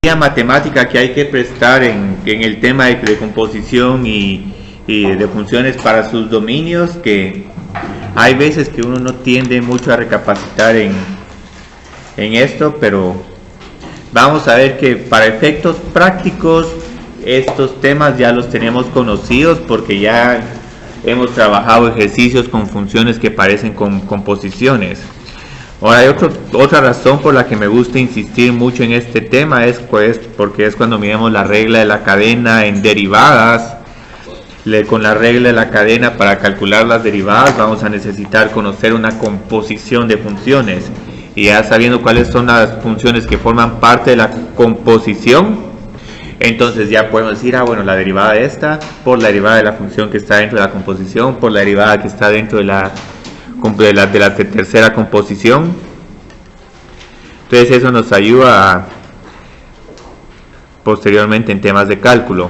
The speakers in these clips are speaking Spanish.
matemática que hay que prestar en el tema de composición y de funciones para sus dominios, que hay veces que uno no tiende mucho a recapacitar en esto, pero vamos a ver que para efectos prácticos estos temas ya los tenemos conocidos porque ya hemos trabajado ejercicios con funciones que parecen con composiciones. Ahora hay otra razón por la que me gusta insistir mucho en este tema, es pues porque es cuando miramos la regla de la cadena en derivadas. Con la regla de la cadena, para calcular las derivadas vamos a necesitar conocer una composición de funciones, y ya sabiendo cuáles son las funciones que forman parte de la composición, entonces ya podemos decir, bueno, la derivada de esta por la derivada de la función que está dentro de la composición por la derivada que está dentro de la tercera composición. Entonces eso nos ayuda posteriormente en temas de cálculo.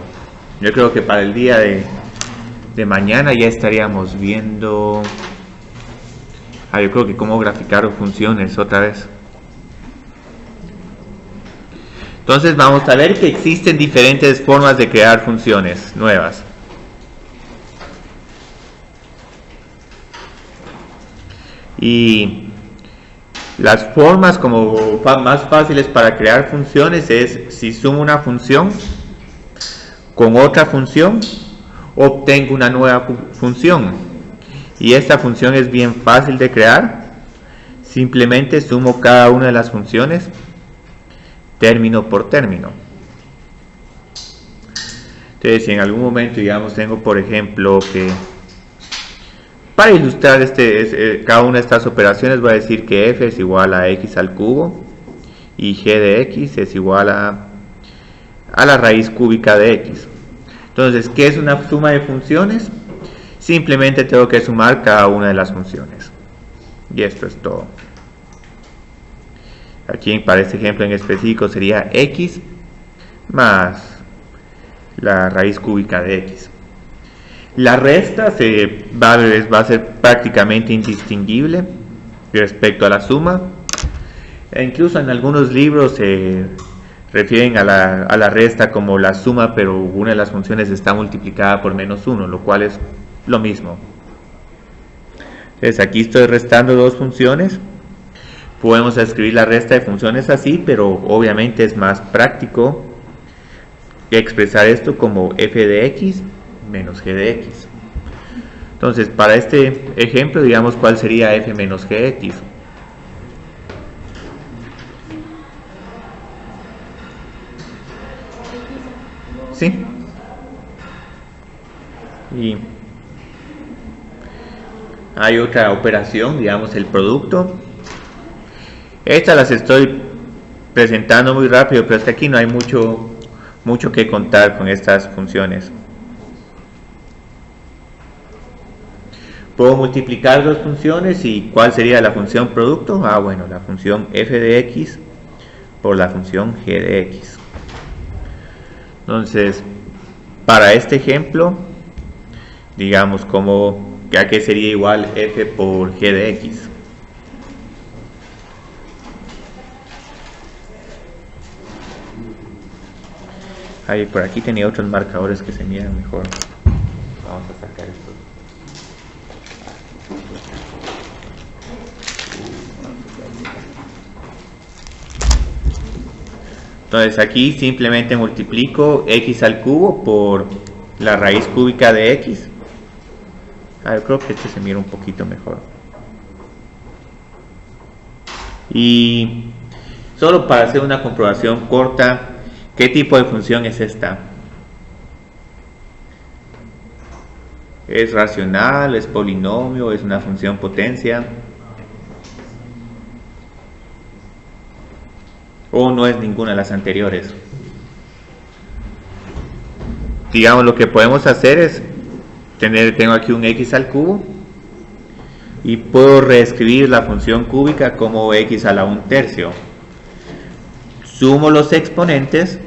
Yo creo que para el día de mañana ya estaríamos viendo yo creo que cómo graficar funciones otra vez. Entonces vamos a ver que existen diferentes formas de crear funciones nuevas. Y las formas como más fáciles para crear funciones es si sumo una función con otra función, obtengo una nueva función, y esta función es bien fácil de crear. Simplemente sumo cada una de las funciones término por término. Entonces, si en algún momento, digamos, tengo por ejemplo que para ilustrar cada una de estas operaciones voy a decir que f es igual a x al cubo y g de x es igual a la raíz cúbica de x. Entonces, ¿qué es una suma de funciones? Simplemente tengo que sumar cada una de las funciones. Y esto es todo. Aquí para este ejemplo en específico sería x más la raíz cúbica de x. La resta va a ser prácticamente indistinguible respecto a la suma. E incluso en algunos libros se refieren a la resta como la suma, pero una de las funciones está multiplicada por menos 1, lo cual es lo mismo. Entonces aquí estoy restando dos funciones. Podemos escribir la resta de funciones así, pero obviamente es más práctico expresar esto como f de x menos g de x. Entonces, para este ejemplo, digamos cuál sería f menos g de x. ¿Sí? Y hay otra operación, digamos el producto. Estas las estoy presentando muy rápido, pero hasta aquí no hay mucho que contar con estas funciones. Puedo multiplicar dos funciones, y ¿cuál sería la función producto? Bueno, la función f de x por la función g de x. Entonces, para este ejemplo, digamos ya que sería igual f por g de x. Por aquí tenía otros marcadores que se miran mejor. Vamos a sacar esto. Entonces aquí simplemente multiplico x al cubo por la raíz cúbica de x. Yo creo que este se mira un poquito mejor. Y solo para hacer una comprobación corta, ¿qué tipo de función es esta? ¿Es racional? ¿Es polinomio? ¿Es una función potencia? ¿O no es ninguna de las anteriores? Digamos, lo que podemos hacer es tengo aquí un x al cubo y puedo reescribir la función cúbica como x a la 1/3. Sumo los exponentes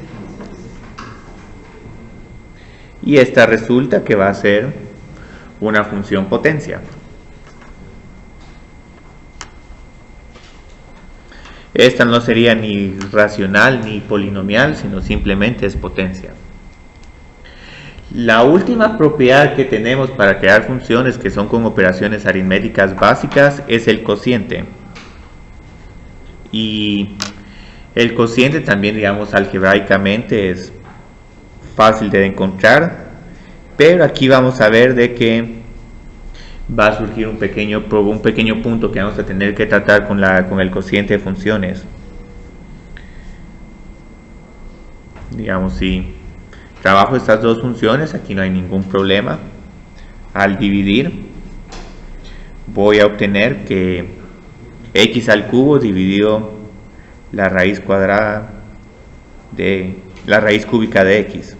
y esta resulta que va a ser una función potencia. esta no sería ni racional ni polinomial, sino simplemente es potencia. La última propiedad que tenemos para crear funciones que son con operaciones aritméticas básicas es el cociente. Y el cociente también, digamos, algebraicamente es fácil de encontrar, pero aquí vamos a ver de que va a surgir un pequeño punto que vamos a tener que tratar con el cociente de funciones. Digamos, si trabajo estas dos funciones, aquí no hay ningún problema. Al dividir, voy a obtener que x al cubo dividido la raíz cuadrada de la raíz cúbica de x.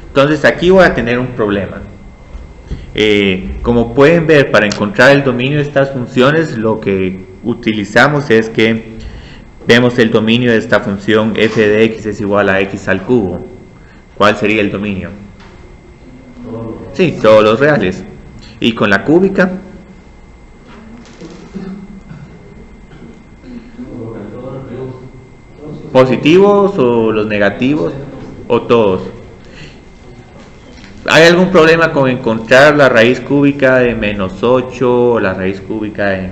Entonces aquí voy a tener un problema. Como pueden ver, para encontrar el dominio de estas funciones, lo que utilizamos es que vemos el dominio de esta función f de x es igual a x al cubo. ¿Cuál sería el dominio? Sí, todos los reales. Y con la cúbica, positivos o los negativos o todos. ¿Hay algún problema con encontrar la raíz cúbica de menos 8 o la raíz cúbica de...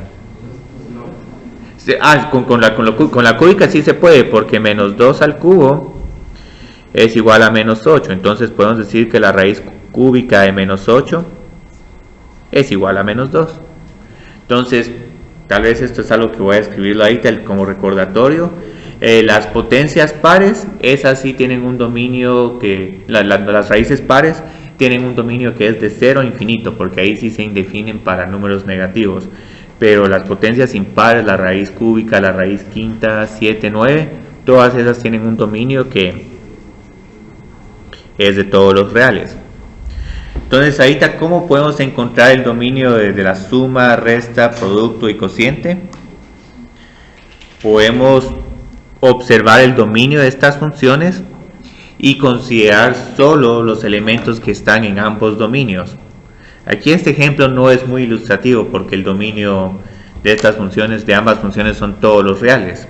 con la cúbica sí se puede, porque menos 2 al cubo es igual a menos 8. Entonces podemos decir que la raíz cúbica de menos 8 es igual a menos 2. Entonces, tal vez esto es algo que voy a escribirlo ahí como recordatorio. Las potencias pares, esas sí tienen un dominio que... las raíces pares tienen un dominio que es de 0 a infinito, porque ahí sí se indefinen para números negativos. Pero las potencias impares, la raíz cúbica, la raíz quinta, 7, 9, todas esas tienen un dominio que es de todos los reales. Entonces ahorita, ¿cómo podemos encontrar el dominio de la suma, resta, producto y cociente? Podemos observar el dominio de estas funciones y considerar solo los elementos que están en ambos dominios. Aquí este ejemplo no es muy ilustrativo porque el dominio de estas funciones, de ambas funciones, son todos los reales.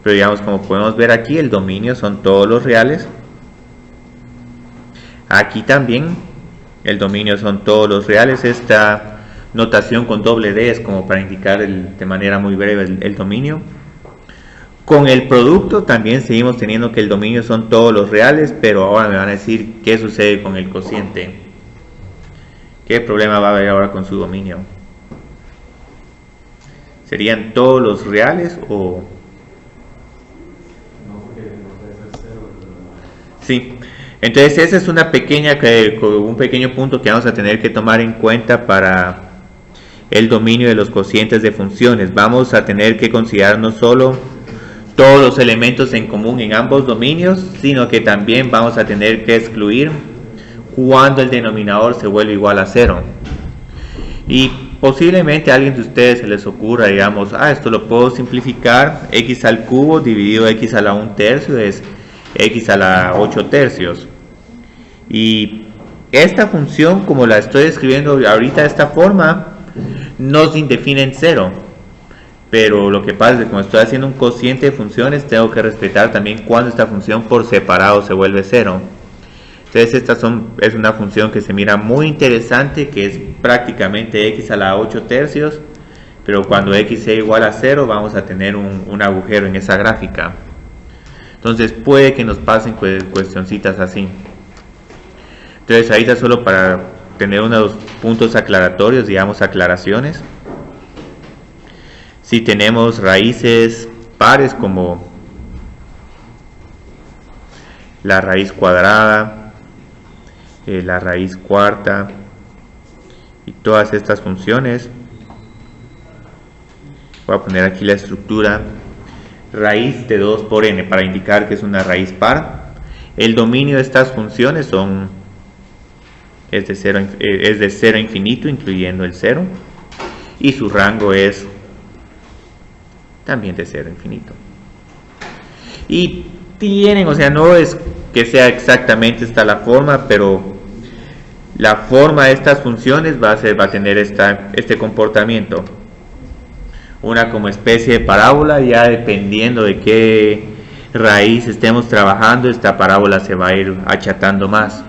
Pero digamos, como podemos ver aquí, el dominio son todos los reales. Aquí también el dominio son todos los reales. Esta notación con doble D es como para indicar de manera muy breve el dominio. Con el producto también seguimos teniendo que el dominio son todos los reales, pero ahora me van a decir qué sucede con el cociente. ¿Qué problema va a haber ahora con su dominio? ¿Serían todos los reales o...? Sí, entonces ese es un pequeño punto que vamos a tener que tomar en cuenta para el dominio de los cocientes de funciones. Vamos a tener que considerar no solo todos los elementos en común en ambos dominios, sino que también vamos a tener que excluir cuando el denominador se vuelve igual a 0. Y posiblemente a alguien de ustedes se les ocurra, digamos, esto lo puedo simplificar, x al cubo dividido x a la 1/3 es x a la 8/3. Y esta función, como la estoy escribiendo ahorita de esta forma, no se indefine en 0. Pero lo que pasa es que como estoy haciendo un cociente de funciones, tengo que respetar también cuando esta función por separado se vuelve 0. Entonces esta es una función que se mira muy interesante, que es prácticamente x a la 8/3, pero cuando x sea igual a 0 vamos a tener un agujero en esa gráfica. Entonces puede que nos pasen cuestioncitas así. Entonces ahí está solo para tener unos puntos aclaratorios, digamos aclaraciones. Si tenemos raíces pares como la raíz cuadrada, la raíz cuarta y todas estas funciones, voy a poner aquí la estructura raíz de 2 por n para indicar que es una raíz par. El dominio de estas funciones es de 0 a infinito, incluyendo el 0, y su rango es también de 0 a infinito. Y tienen, o sea, no es que sea exactamente esta la forma, pero la forma de estas funciones va a tener este comportamiento. una como especie de parábola. Ya dependiendo de qué raíz estemos trabajando, esta parábola se va a ir achatando más,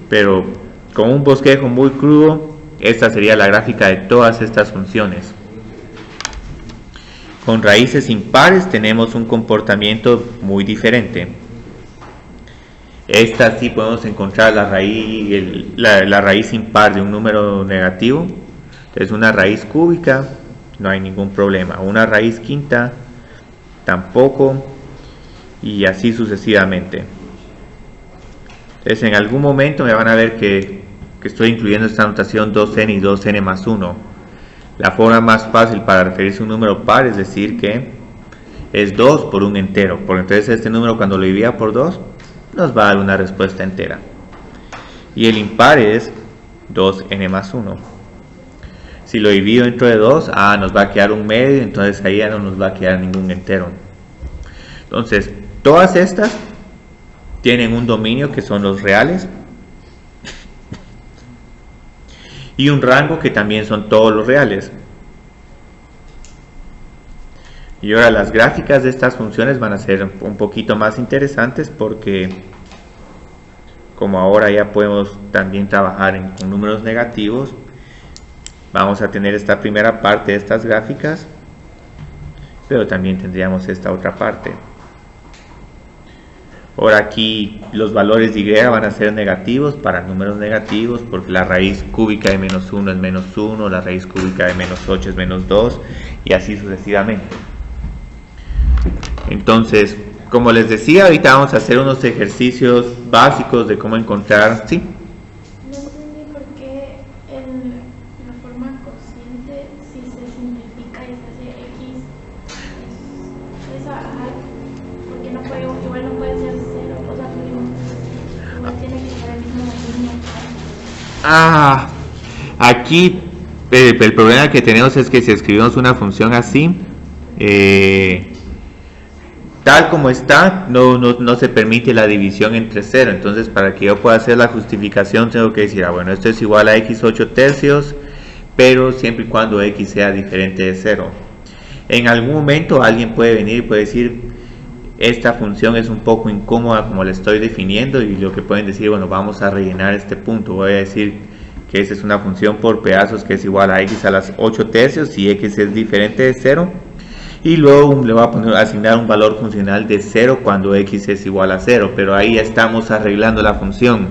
pero con un bosquejo muy crudo, esta sería la gráfica de todas estas funciones. Con raíces impares tenemos un comportamiento muy diferente. Esta sí podemos encontrar la raíz impar de un número negativo. Entonces una raíz cúbica, no hay ningún problema. Una raíz quinta, tampoco. Y así sucesivamente. Entonces en algún momento me van a ver que estoy incluyendo esta notación 2n y 2n más 1. La forma más fácil para referirse a un número par es decir que es 2 por un entero. Porque entonces este número, cuando lo divida por 2, nos va a dar una respuesta entera. Y el impar es 2n más 1. Si lo divido dentro de 2, nos va a quedar un medio, entonces ahí ya no nos va a quedar ningún entero. Entonces, todas estas tienen un dominio que son los reales y un rango que también son todos los reales. Y ahora las gráficas de estas funciones van a ser un poquito más interesantes, porque como ahora ya podemos también trabajar con números negativos, vamos a tener esta primera parte de estas gráficas, pero también tendríamos esta otra parte. Ahora aquí los valores de y van a ser negativos para números negativos, porque la raíz cúbica de menos 1 es menos 1, la raíz cúbica de menos 8 es menos 2, y así sucesivamente. Entonces, como les decía, ahorita vamos a hacer unos ejercicios básicos de cómo encontrar... ¿Sí? No entendí por qué en la forma cociente, si se simplifica y se hace x, porque no puede, igual no puede ser 0, o sea, igual tiene que ser el mismo dominio. Aquí el problema que tenemos es que si escribimos una función así, tal como está, no se permite la división entre 0. Entonces, para que yo pueda hacer la justificación, tengo que decir, bueno, esto es igual a x 8 tercios, pero siempre y cuando x sea diferente de 0. En algún momento alguien puede venir y puede decir, esta función es un poco incómoda como la estoy definiendo, y lo que pueden decir, bueno, vamos a rellenar este punto. Voy a decir que esa es una función por pedazos que es igual a x a las 8 tercios y x es diferente de 0. Y luego le voy a asignar un valor funcional de 0 cuando x es igual a 0, pero ahí ya estamos arreglando la función.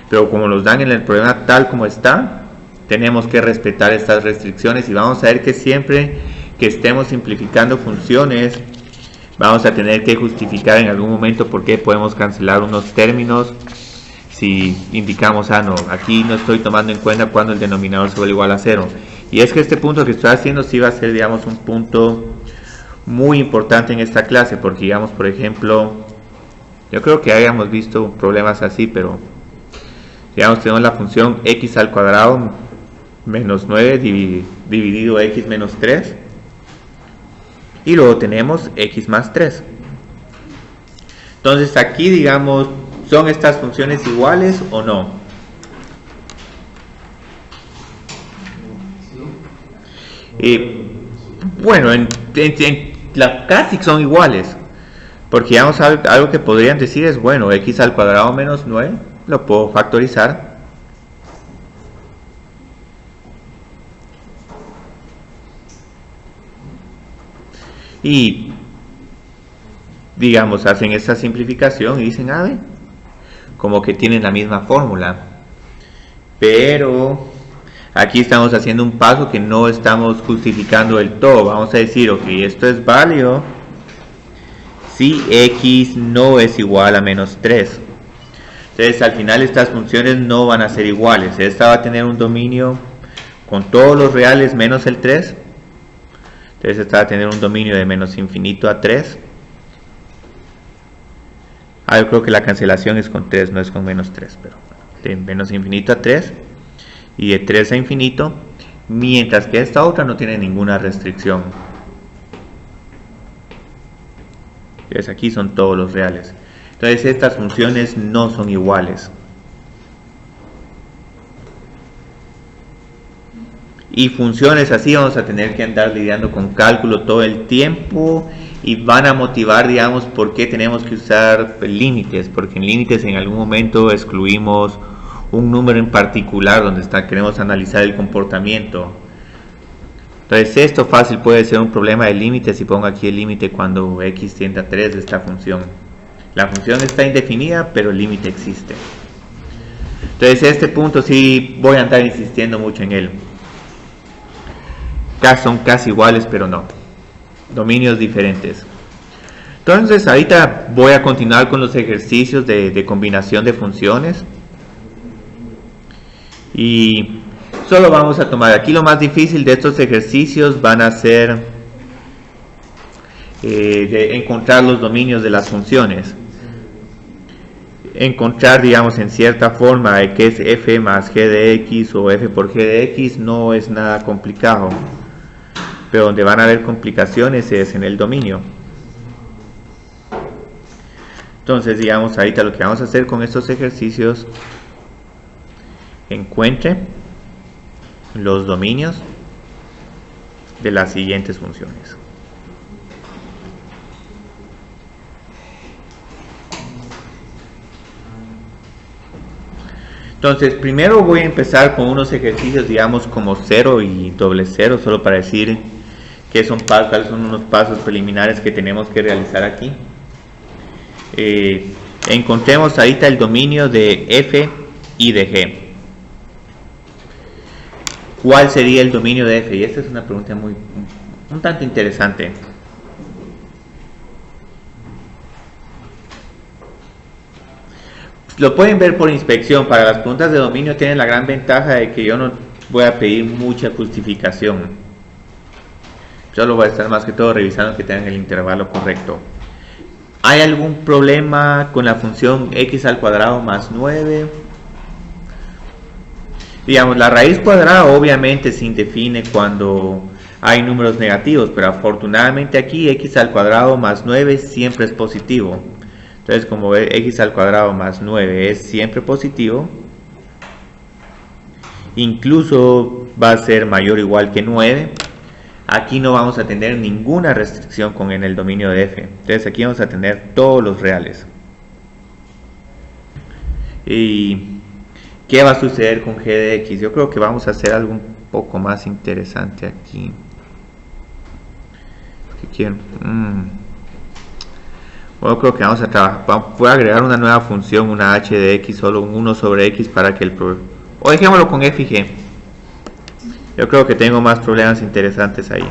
Pero como nos dan en el problema tal como está, tenemos que respetar estas restricciones, y vamos a ver que siempre que estemos simplificando funciones, vamos a tener que justificar en algún momento por qué podemos cancelar unos términos. Si indicamos, no, aquí no estoy tomando en cuenta cuando el denominador se vuelve igual a 0. Y es que este punto que estoy haciendo sí va a ser, digamos, un punto muy importante en esta clase, porque digamos, por ejemplo, yo creo que hayamos visto problemas así, pero digamos, tenemos la función x al cuadrado menos 9 dividido x menos 3, y luego tenemos x más 3. Entonces aquí, digamos, ¿son estas funciones iguales o no? Bueno, casi son iguales, porque digamos, algo que podrían decir es, bueno, x al cuadrado menos 9 lo puedo factorizar, y digamos, hacen esta simplificación y dicen, como que tienen la misma fórmula, pero aquí estamos haciendo un paso que no estamos justificando del todo. Vamos a decir, ok, esto es válido si x no es igual a menos 3. Entonces al final estas funciones no van a ser iguales. Esta va a tener un dominio con todos los reales menos el 3. Entonces esta va a tener un dominio de menos infinito a 3. Yo creo que la cancelación es con 3, no es con menos 3, pero de menos infinito a 3. Y de 3 a infinito, mientras que esta otra no tiene ninguna restricción. Entonces aquí son todos los reales. Entonces estas funciones no son iguales. y funciones así vamos a tener que andar lidiando con cálculo todo el tiempo y van a motivar, digamos, por qué tenemos que usar límites, porque en límites en algún momento excluimos un número en particular donde queremos analizar el comportamiento. Entonces esto fácil puede ser un problema de límites si pongo aquí el límite cuando x tiende a 3 de esta función. La función está indefinida, pero el límite existe. Entonces este punto sí voy a andar insistiendo mucho en él. Son casi iguales, pero no. Dominios diferentes. Entonces ahorita voy a continuar con los ejercicios de combinación de funciones. Y solo vamos a tomar aquí lo más difícil de estos ejercicios van a ser de encontrar los dominios de las funciones. Encontrar, digamos, en cierta forma de qué es f más g de x o f por g de x no es nada complicado, pero donde van a haber complicaciones es en el dominio. Entonces, digamos, ahorita lo que vamos a hacer con estos ejercicios, encuentre los dominios de las siguientes funciones. Entonces, primero voy a empezar con unos ejercicios, digamos, como 0 y doble 0, solo para decir cuáles son unos pasos preliminares que tenemos que realizar aquí. Encontremos ahorita el dominio de f y de g. ¿Cuál sería el dominio de f? Y esta es una pregunta un tanto interesante. Lo pueden ver por inspección. Para las preguntas de dominio tienen la gran ventaja de que yo no voy a pedir mucha justificación. Solo voy a estar más que todo revisando que tengan el intervalo correcto. ¿Hay algún problema con la función x al cuadrado más 9? Digamos, la raíz cuadrada obviamente se indefine cuando hay números negativos, pero afortunadamente aquí x al cuadrado más 9 siempre es positivo. Entonces, como x al cuadrado más 9 es siempre positivo, incluso va a ser mayor o igual que 9, aquí no vamos a tener ninguna restricción en el dominio de f. Entonces aquí vamos a tener todos los reales. ¿Y qué va a suceder con g de x? Yo creo que vamos a hacer algo un poco más interesante aquí. ¿Qué quieren? Bueno, creo que vamos a trabajar. Voy a agregar una nueva función, una h de x, solo un 1 sobre x para que o dejémoslo con f y g. Yo creo que tengo más problemas interesantes ahí.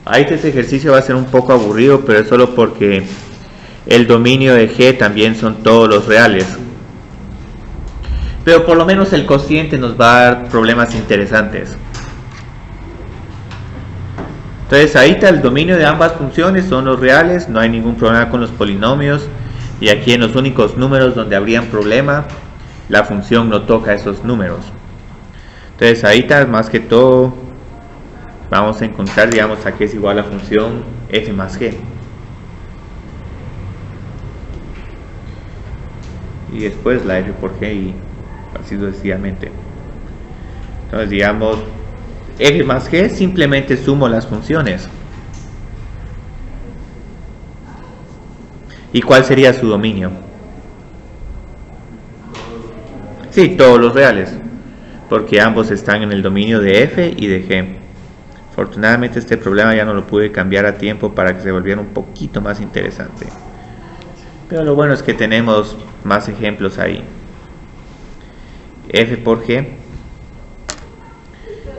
Ahí este ejercicio va a ser un poco aburrido, pero es solo porque el dominio de g también son todos los reales. Pero por lo menos el cociente nos va a dar problemas interesantes. Entonces ahorita el dominio de ambas funciones son los reales, no hay ningún problema con los polinomios, y aquí en los únicos números donde habrían problema, la función no toca esos números. Entonces ahorita más que todo vamos a encontrar, digamos, a qué es igual la función f más g. Y después la f por g y así sucesivamente. Entonces, digamos, f más g, simplemente sumo las funciones. ¿Y cuál sería su dominio? Sí, todos los reales, porque ambos están en el dominio de f y de g. Afortunadamente este problema ya no lo pude cambiar a tiempo para que se volviera un poquito más interesante. Pero lo bueno es que tenemos más ejemplos ahí. F por g,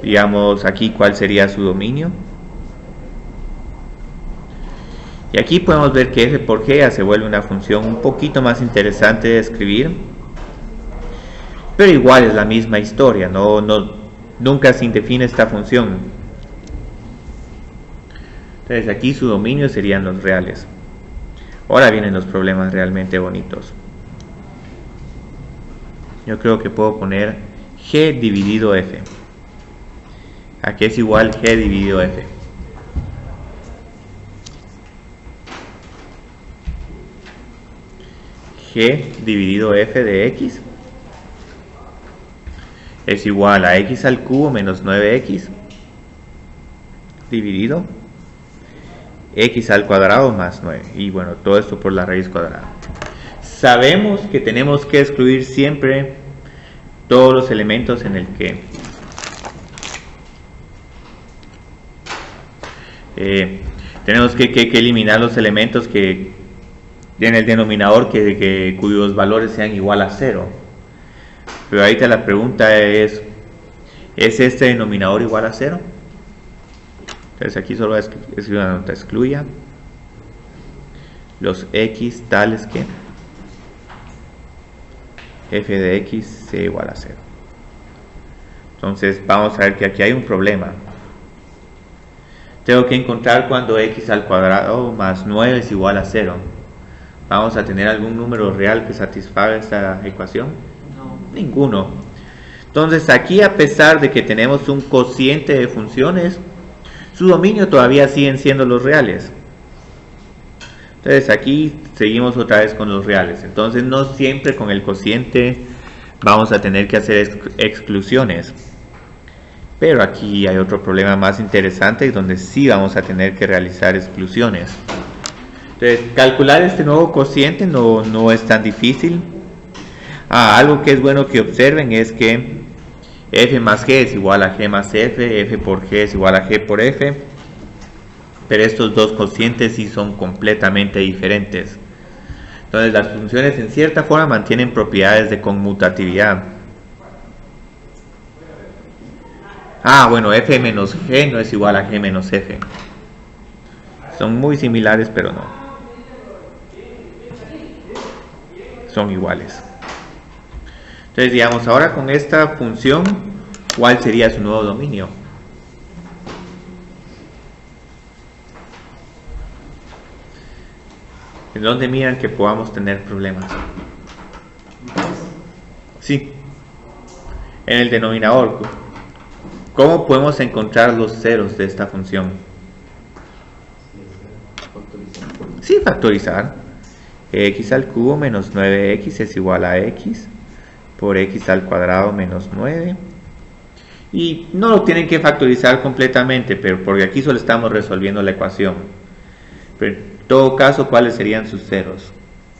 digamos aquí cuál sería su dominio, y aquí podemos ver que f por g ya se vuelve una función un poquito más interesante de escribir, pero igual es la misma historia, nunca se define esta función. Entonces aquí su dominio serían los reales. Ahora vienen los problemas realmente bonitos. Yo creo que puedo poner g dividido f. ¿A qué es igual g dividido f? G dividido f de x es igual a x al cubo menos 9x dividido x al cuadrado más 9. Y bueno, todo esto por la raíz cuadrada. Sabemos que tenemos que excluir siempre todos los elementos en el que tenemos que eliminar los elementos que en el denominador cuyos valores sean igual a 0. Pero ahorita la pregunta ¿es este denominador igual a 0? Entonces aquí solo escribo una nota: excluya los x tales que f de x sea igual a 0. Entonces vamos a ver que aquí hay un problema. Tengo que encontrar cuando x al cuadrado más 9 es igual a 0. ¿Vamos a tener algún número real que satisfaga esta ecuación? No. Ninguno. Entonces aquí, a pesar de que tenemos un cociente de funciones, su dominio todavía siguen siendo los reales. Entonces aquí seguimos otra vez con los reales. Entonces no siempre con el cociente vamos a tener que hacer exclusiones. Pero aquí hay otro problema más interesante donde sí vamos a tener que realizar exclusiones. Entonces, calcular este nuevo cociente no es tan difícil. Algo que es bueno que observen es que f más g es igual a g más f por g es igual a g por f. Pero estos dos cocientes sí son completamente diferentes. Entonces, las funciones en cierta forma mantienen propiedades de conmutatividad. Bueno, f menos g no es igual a g menos f. Son muy similares, pero no. Son iguales. Entonces, digamos, ahora con esta función, ¿cuál sería su nuevo dominio? ¿En dónde miran que podamos tener problemas? Sí. En el denominador. ¿Cómo podemos encontrar los ceros de esta función? Sí, factorizar. X al cubo menos 9x es igual a x por x al cuadrado menos 9. Y no lo tienen que factorizar completamente, pero porque aquí solo estamos resolviendo la ecuación. Pero en todo caso, ¿cuáles serían sus ceros?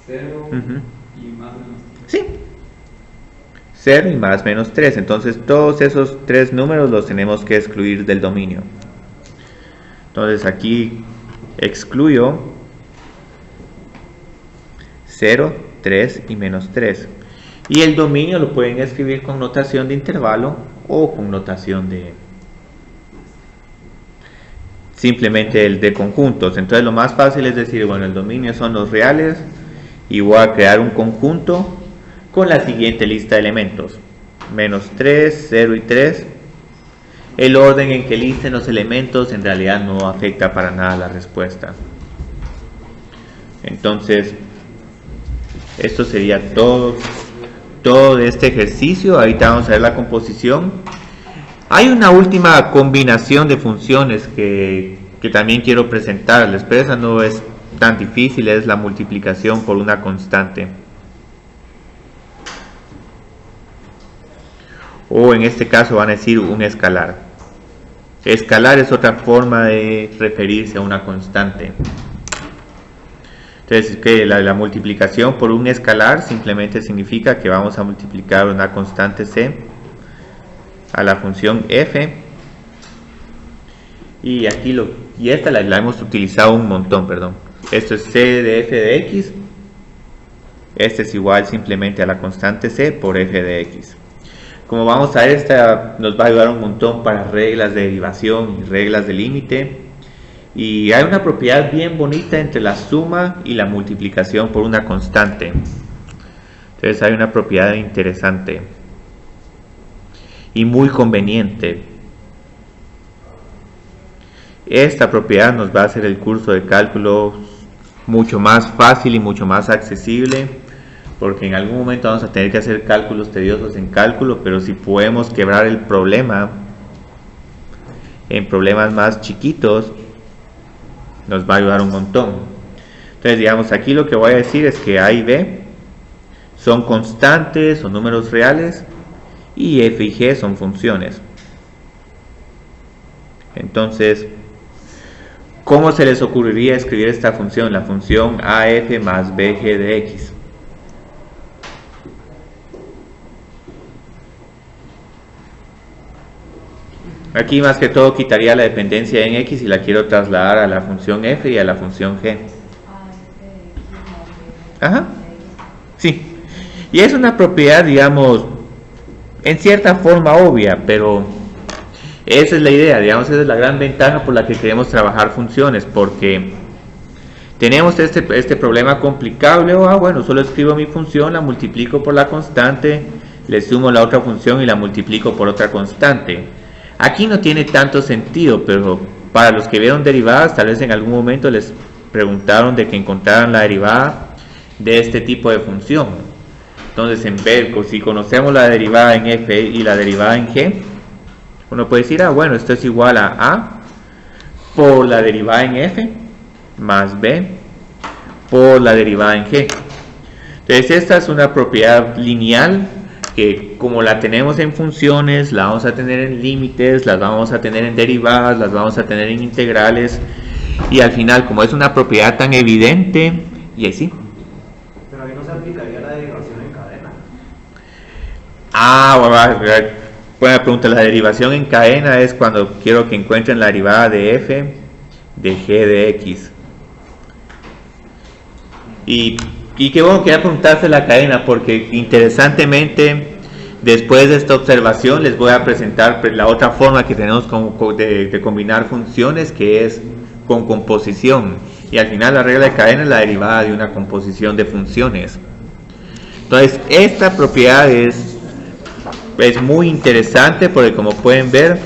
0 y más menos 3. Sí. 0 y más menos 3. Entonces todos esos tres números los tenemos que excluir del dominio. Entonces aquí excluyo 0, 3 y menos 3. Y el dominio lo pueden escribir con notación de intervalo o con notación de simplemente el de conjuntos. Entonces lo más fácil es decir, bueno, el dominio son los reales y voy a crear un conjunto con la siguiente lista de elementos: menos 3, 0 y 3. El orden en que listen los elementos en realidad no afecta para nada la respuesta. Entonces esto sería todo de este ejercicio. Ahorita vamos a ver la composición. Hay una última combinación de funciones que también quiero presentarles, pero esa no es tan difícil, es la multiplicación por una constante. O en este caso van a decir un escalar. Escalar es otra forma de referirse a una constante. Entonces, que la multiplicación por un escalar simplemente significa que vamos a multiplicar una constante c a la función f. Y aquí esta la hemos utilizado un montón, perdón. Esto es c de f de x. Este es igual simplemente a la constante c por f de x. Como vamos a ver, esta nos va a ayudar un montón para reglas de derivación y reglas de límite. Y hay una propiedad bien bonita entre la suma y la multiplicación por una constante. Entonces hay una propiedad interesante y muy conveniente. Esta propiedad nos va a hacer el curso de cálculo mucho más fácil y mucho más accesible, porque en algún momento vamos a tener que hacer cálculos tediosos en cálculo, pero si podemos quebrar el problema en problemas más chiquitos, nos va a ayudar un montón. Entonces, digamos, aquí lo que voy a decir es que A y B son constantes o números reales y f y g son funciones. Entonces, ¿cómo se les ocurriría escribir esta función? La función AF más BG de X. Aquí más que todo quitaría la dependencia en X y la quiero trasladar a la función F y a la función G. Ajá. Sí. Y es una propiedad, digamos, en cierta forma obvia, pero esa es la idea, digamos, esa es la gran ventaja por la que queremos trabajar funciones, porque tenemos este problema complicado. Luego, bueno, solo escribo mi función, la multiplico por la constante, le sumo la otra función y la multiplico por otra constante. Aquí no tiene tanto sentido, pero para los que vieron derivadas, tal vez en algún momento les preguntaron de que encontraran la derivada de este tipo de función. Entonces, en vez, si conocemos la derivada en f y la derivada en g, uno puede decir, bueno, esto es igual a a por la derivada en f más b por la derivada en g. Entonces, esta es una propiedad lineal que, como la tenemos en funciones, la vamos a tener en límites, las vamos a tener en derivadas, las vamos a tener en integrales, y al final, como es una propiedad tan evidente, y así. Pero ahí no se aplicaría la derivación en cadena. Buena pregunta. La derivación en cadena es cuando quiero que encuentren la derivada de f de g de x. Y qué bueno que ya preguntarse la cadena, porque interesantemente, después de esta observación, les voy a presentar la otra forma que tenemos de combinar funciones, que es con composición. Y al final la regla de cadena es la derivada de una composición de funciones. Entonces, esta propiedad es muy interesante, porque como pueden ver,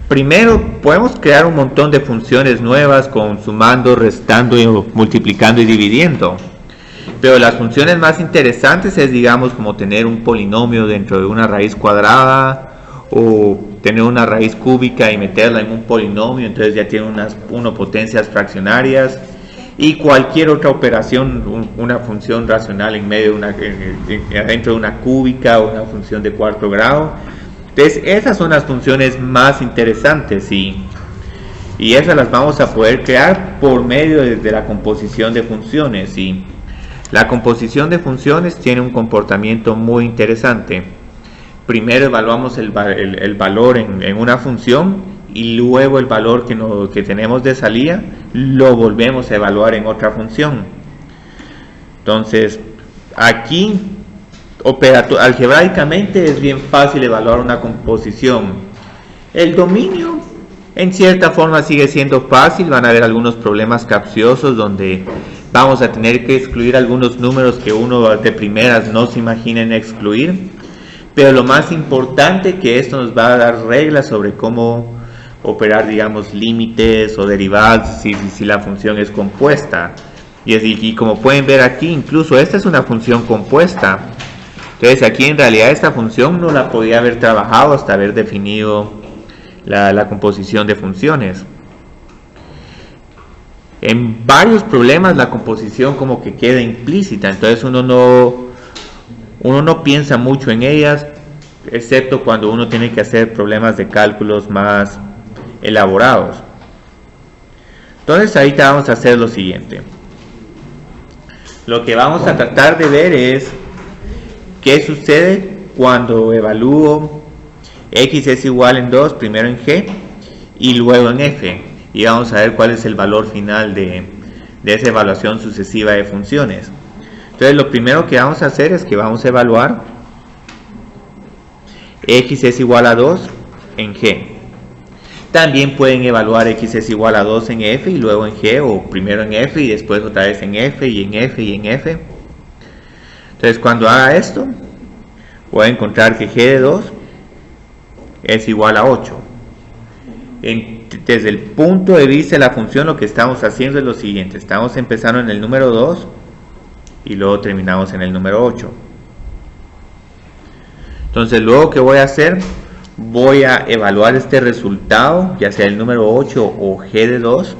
primero podemos crear un montón de funciones nuevas con sumando, restando, multiplicando y dividiendo. Pero las funciones más interesantes es, digamos, como tener un polinomio dentro de una raíz cuadrada, o tener una raíz cúbica y meterla en un polinomio, entonces ya tiene unas potencias fraccionarias, y cualquier otra operación, una función racional en medio de dentro de una cúbica, o una función de cuarto grado. Entonces, esas son las funciones más interesantes, y esas las vamos a poder crear por medio de la composición de funciones. Y la composición de funciones tiene un comportamiento muy interesante. Primero evaluamos el valor en una función, y luego el valor que tenemos de salida lo volvemos a evaluar en otra función. Entonces, aquí algebraicamente es bien fácil evaluar una composición. El dominio en cierta forma sigue siendo fácil. Van a haber algunos problemas capciosos donde vamos a tener que excluir algunos números que uno de primeras no se imagina en excluir, pero lo más importante que esto nos va a dar reglas sobre cómo operar, digamos, límites o derivadas si la función es compuesta. Y como pueden ver aquí, incluso esta es una función compuesta. Entonces aquí en realidad esta función no la podía haber trabajado hasta haber definido la composición de funciones. En varios problemas la composición como que queda implícita, entonces uno no piensa mucho en ellas, excepto cuando uno tiene que hacer problemas de cálculos más elaborados. Entonces ahorita vamos a hacer lo siguiente. Lo que vamos a tratar de ver es qué sucede cuando evalúo x es igual en 2, primero en g y luego en f, y vamos a ver cuál es el valor final de esa evaluación sucesiva de funciones. Entonces lo primero que vamos a hacer es que vamos a evaluar x es igual a 2 en g. También pueden evaluar x es igual a 2 en f y luego en g, o primero en f y después otra vez en f y en f y en f. Entonces cuando haga esto, voy a encontrar que g de 2 es igual a 8. Desde el punto de vista de la función, lo que estamos haciendo es lo siguiente: estamos empezando en el número 2 y luego terminamos en el número 8. Entonces luego, ¿qué voy a hacer? Voy a evaluar este resultado, ya sea el número 8 o g de 2,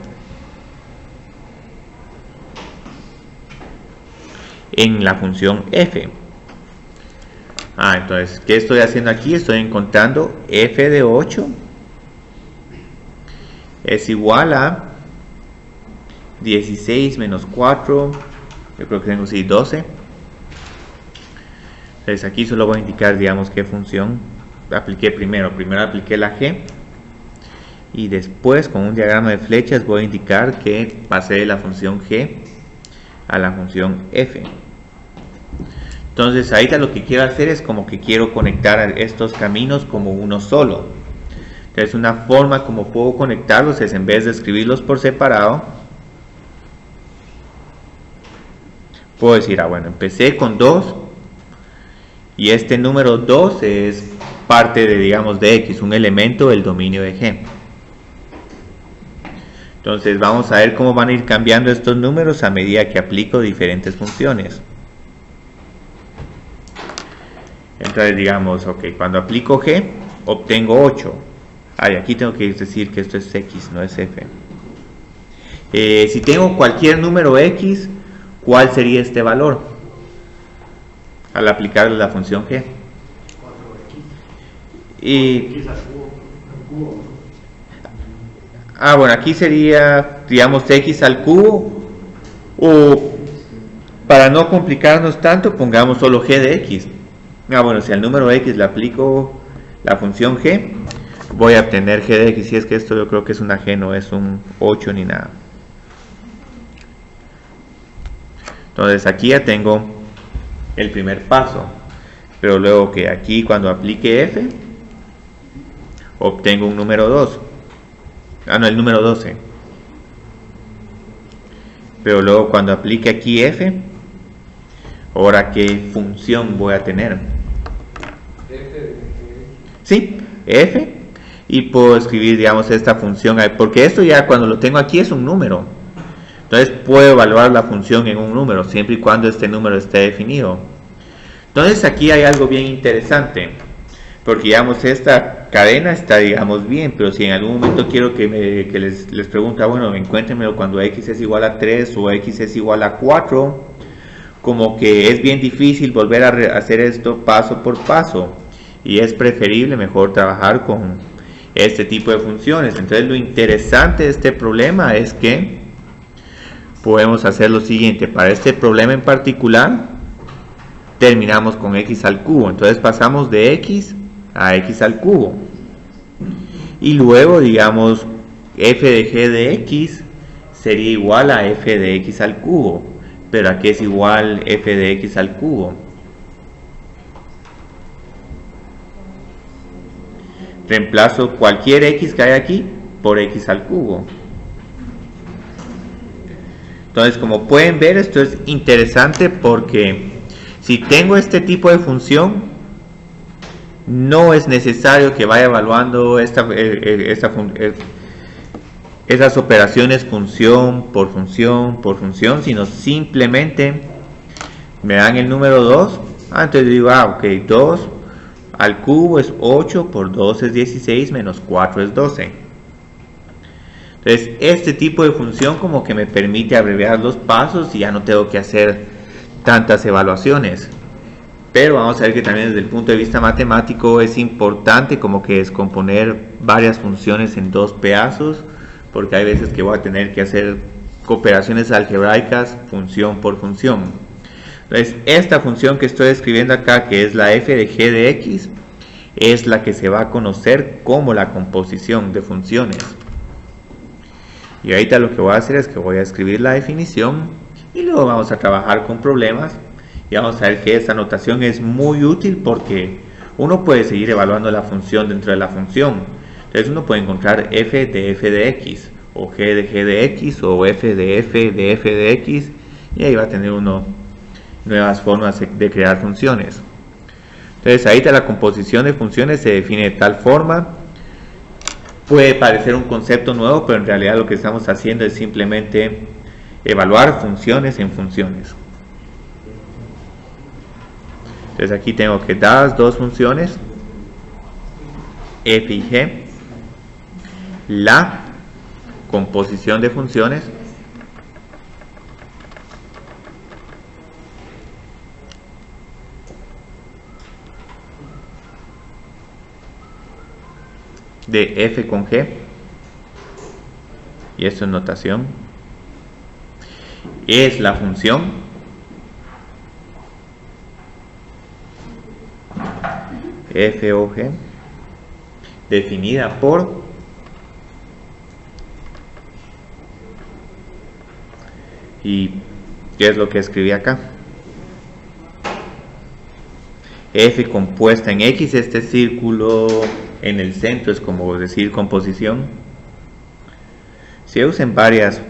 en la función f. Entonces, ¿qué estoy haciendo aquí? Estoy encontrando f de 8 es igual a 16 menos 4, yo creo que tengo así 12. Entonces aquí solo voy a indicar, digamos, qué función apliqué primero. Primero apliqué la g y después con un diagrama de flechas voy a indicar que pasé de la función g a la función f. Entonces ahorita lo que quiero hacer es como que quiero conectar estos caminos como uno solo. Entonces una forma como puedo conectarlos es, en vez de escribirlos por separado, puedo decir, bueno, empecé con 2 y este número 2 es parte de, digamos, de x, un elemento del dominio de g. Entonces vamos a ver cómo van a ir cambiando estos números a medida que aplico diferentes funciones. Entonces digamos, ok, cuando aplico g obtengo 8. Aquí tengo que decir que esto es x, no es f. Si tengo cualquier número x, ¿cuál sería este valor? Al aplicar la función g. 4x. Y X al cubo. bueno, aquí sería, digamos, x al cubo, o para no complicarnos tanto, pongamos solo g de x. Bueno, si al número x le aplico la función g, voy a obtener g de x. Si es que esto yo creo que es una g, no es un 8 ni nada. Entonces aquí ya tengo el primer paso, pero luego que aquí cuando aplique f obtengo un número 2. El número 12. Pero luego cuando aplique aquí f, ahora qué función voy a tener. Sí, f, y puedo escribir, digamos, esta función, porque esto ya cuando lo tengo aquí es un número. Entonces puedo evaluar la función en un número, siempre y cuando este número esté definido. Entonces aquí hay algo bien interesante, porque digamos esta cadena está, digamos, bien, pero si en algún momento quiero que les pregunte, bueno, encuéntrenmelo cuando x es igual a 3 o x es igual a 4, como que es bien difícil volver a hacer esto paso por paso, y es preferible mejor trabajar con este tipo de funciones. Entonces lo interesante de este problema es que podemos hacer lo siguiente. Para este problema en particular terminamos con x al cubo, entonces pasamos de x a x al cubo, y luego, digamos, f de g de x sería igual a f de x al cubo. Pero ¿a qué es igual f de x al cubo? Reemplazo cualquier x que hay aquí por x al cubo. Entonces, como pueden ver, esto es interesante porque si tengo este tipo de función, no es necesario que vaya evaluando esas operaciones función por función, sino simplemente me dan el número 2. Entonces digo, ok, 2 al cubo es 8, por 2 es 16, menos 4 es 12. Entonces este tipo de función como que me permite abreviar los pasos y ya no tengo que hacer tantas evaluaciones. Pero vamos a ver que también desde el punto de vista matemático es importante como que descomponer varias funciones en dos pedazos, porque hay veces que voy a tener que hacer operaciones algebraicas función por función. Entonces esta función que estoy escribiendo acá, que es la f de g de x, es la que se va a conocer como la composición de funciones. Y ahorita lo que voy a hacer es que voy a escribir la definición y luego vamos a trabajar con problemas y vamos a ver que esta notación es muy útil porque uno puede seguir evaluando la función dentro de la función. Entonces uno puede encontrar f de x, o g de x, o f de x, y ahí va a tener uno nuevas formas de crear funciones. Entonces ahorita la composición de funciones se define de tal forma. Puede parecer un concepto nuevo, pero en realidad lo que estamos haciendo es simplemente evaluar funciones en funciones. Entonces aquí tengo que dadas dos funciones, f y g, la composición de funciones de f con g, y esto es notación, es la función f o g definida por y ¿qué es lo que escribí acá? F compuesta en X, este círculo en el centro es como decir composición. Se usa en varias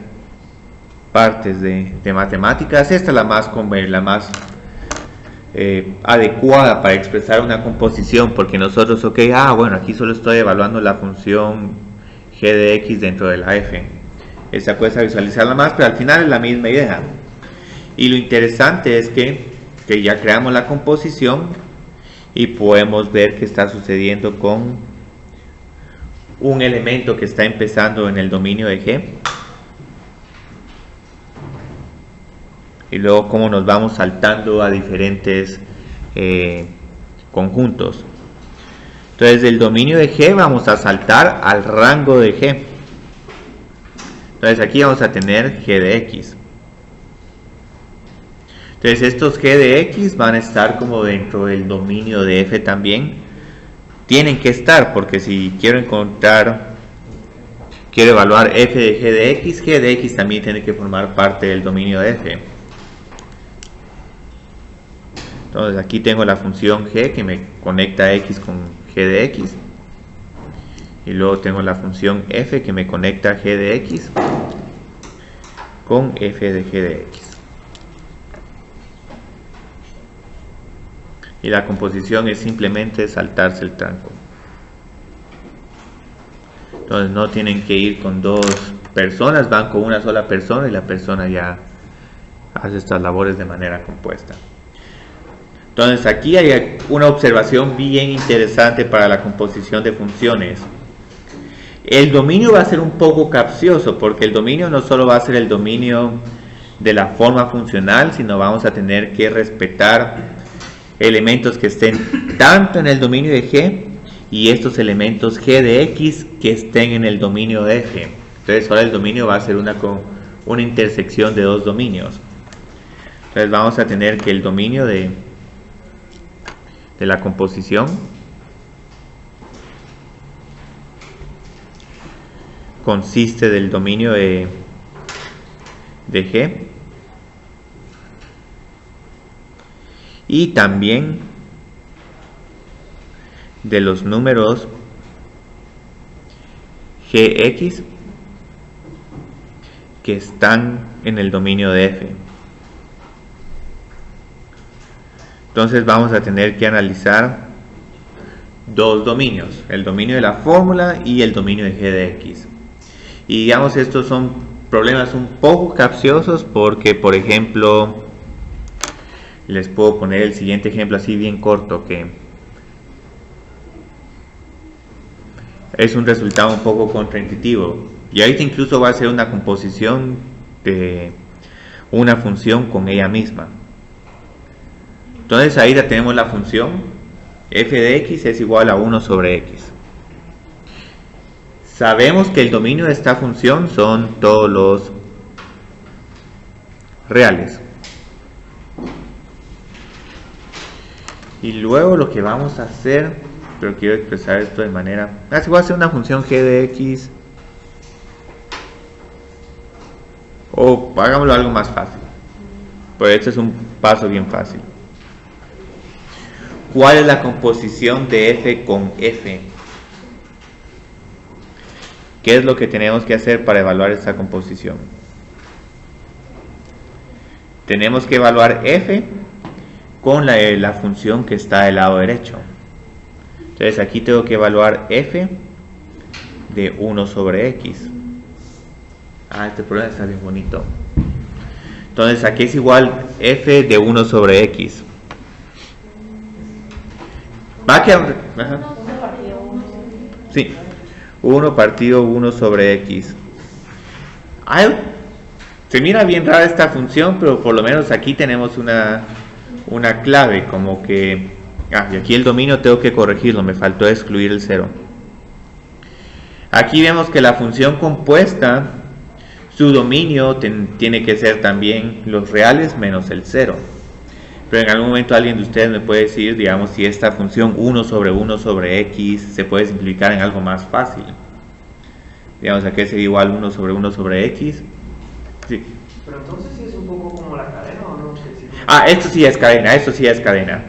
partes de matemáticas. Esta es la más adecuada para expresar una composición, porque nosotros, bueno, aquí solo estoy evaluando la función g de x dentro de la f. Esta cuesta visualizarla más, pero al final es la misma idea. Y lo interesante es que ya creamos la composición y podemos ver qué está sucediendo con un elemento que está empezando en el dominio de G, y luego cómo nos vamos saltando a diferentes conjuntos. Entonces del dominio de G vamos a saltar al rango de G. Entonces aquí vamos a tener G de X. Entonces estos G de X van a estar como dentro del dominio de F también. Tienen que estar, porque si quiero evaluar F de G de X también tiene que formar parte del dominio de F. Entonces aquí tengo la función G que me conecta X con G de X. Y luego tengo la función F que me conecta G de X con F de G de X. Y la composición es simplemente saltarse el tranco. Entonces no tienen que ir con dos personas, van con una sola persona y la persona ya hace estas labores de manera compuesta. Entonces aquí hay una observación bien interesante para la composición de funciones. El dominio va a ser un poco capcioso, porque el dominio no solo va a ser el dominio de la forma funcional, sino vamos a tener que respetar elementos que estén tanto en el dominio de G y estos elementos G de X que estén en el dominio de F. Entonces ahora el dominio va a ser una intersección de dos dominios. Entonces vamos a tener que el dominio de la composición consiste del dominio de G y también de los números Gx que están en el dominio de F. Entonces vamos a tener que analizar dos dominios, el dominio de la fórmula y el dominio de G de X. Y digamos, estos son problemas un poco capciosos porque, por ejemplo, les puedo poner el siguiente ejemplo así bien corto, que es un resultado un poco contraintuitivo. Y ahorita incluso va a ser una composición de una función con ella misma. Entonces ahí ya tenemos la función f de x es igual a 1 sobre x. Sabemos que el dominio de esta función son todos los reales. Y luego lo que vamos a hacer, pero quiero expresar esto de manera... Así voy a hacer una función g de x. O hagámoslo algo más fácil. Pues este es un paso bien fácil. ¿Cuál es la composición de f con f? ¿Qué es lo que tenemos que hacer para evaluar esta composición? Tenemos que evaluar f con la función que está del lado derecho. Entonces aquí tengo que evaluar f de 1 sobre x. Este problema está bien bonito. Entonces aquí es igual f de 1 sobre x. Va a quedar... Sí, 1 partido 1 sobre x. Se mira bien rara esta función, pero por lo menos aquí tenemos una clave, como que... y aquí el dominio tengo que corregirlo, me faltó excluir el 0. Aquí vemos que la función compuesta, su dominio tiene que ser también los reales menos el 0. Pero en algún momento alguien de ustedes me puede decir, digamos, si esta función 1 sobre x se puede simplificar en algo más fácil. Digamos, aquí sería igual 1 sobre x. Sí. Pero entonces sí es un poco como la cadena, ¿o no? Esto sí es cadena, esto sí es cadena.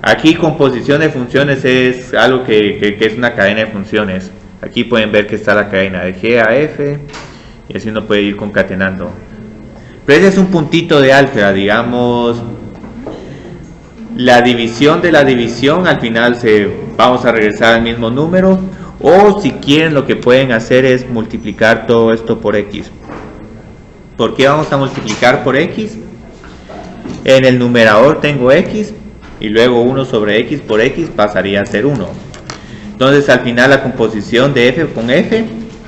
Aquí composición de funciones es algo que es una cadena de funciones. Aquí pueden ver que está la cadena de G a F y así uno puede ir concatenando. Pero ese es un puntito de álgebra, digamos. La división de la división, al final vamos a regresar al mismo número. O si quieren, lo que pueden hacer es multiplicar todo esto por x. ¿Por qué vamos a multiplicar por x? En el numerador tengo x y luego 1 sobre x por x pasaría a ser 1. Entonces al final la composición de f con f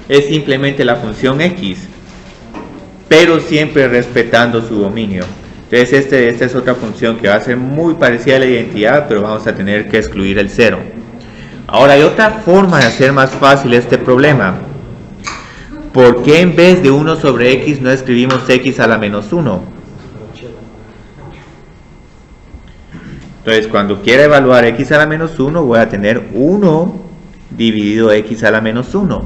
es simplemente la función x, pero siempre respetando su dominio. Entonces esta es otra función que va a ser muy parecida a la identidad, pero vamos a tener que excluir el 0. Ahora hay otra forma de hacer más fácil este problema. ¿Por qué en vez de 1 sobre x no escribimos x a la menos 1? Entonces cuando quiera evaluar x a la menos 1 voy a tener 1 dividido x a la menos 1.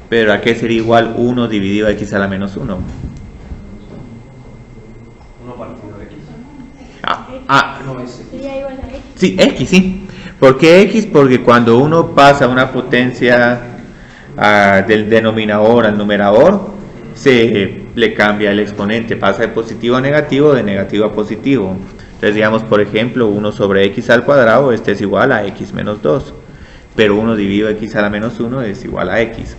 Pero ¿a qué sería igual 1 dividido x a la menos 1? 1 partido de x. No, sería igual a x. Sí, x, sí. ¿Por qué x? Porque cuando uno pasa una potencia del denominador al numerador, se le cambia el exponente, pasa de positivo a negativo, de negativo a positivo. Entonces digamos, por ejemplo, 1 sobre x al cuadrado, este es igual a x menos 2. Pero 1 dividido x a la menos 1 es igual a x.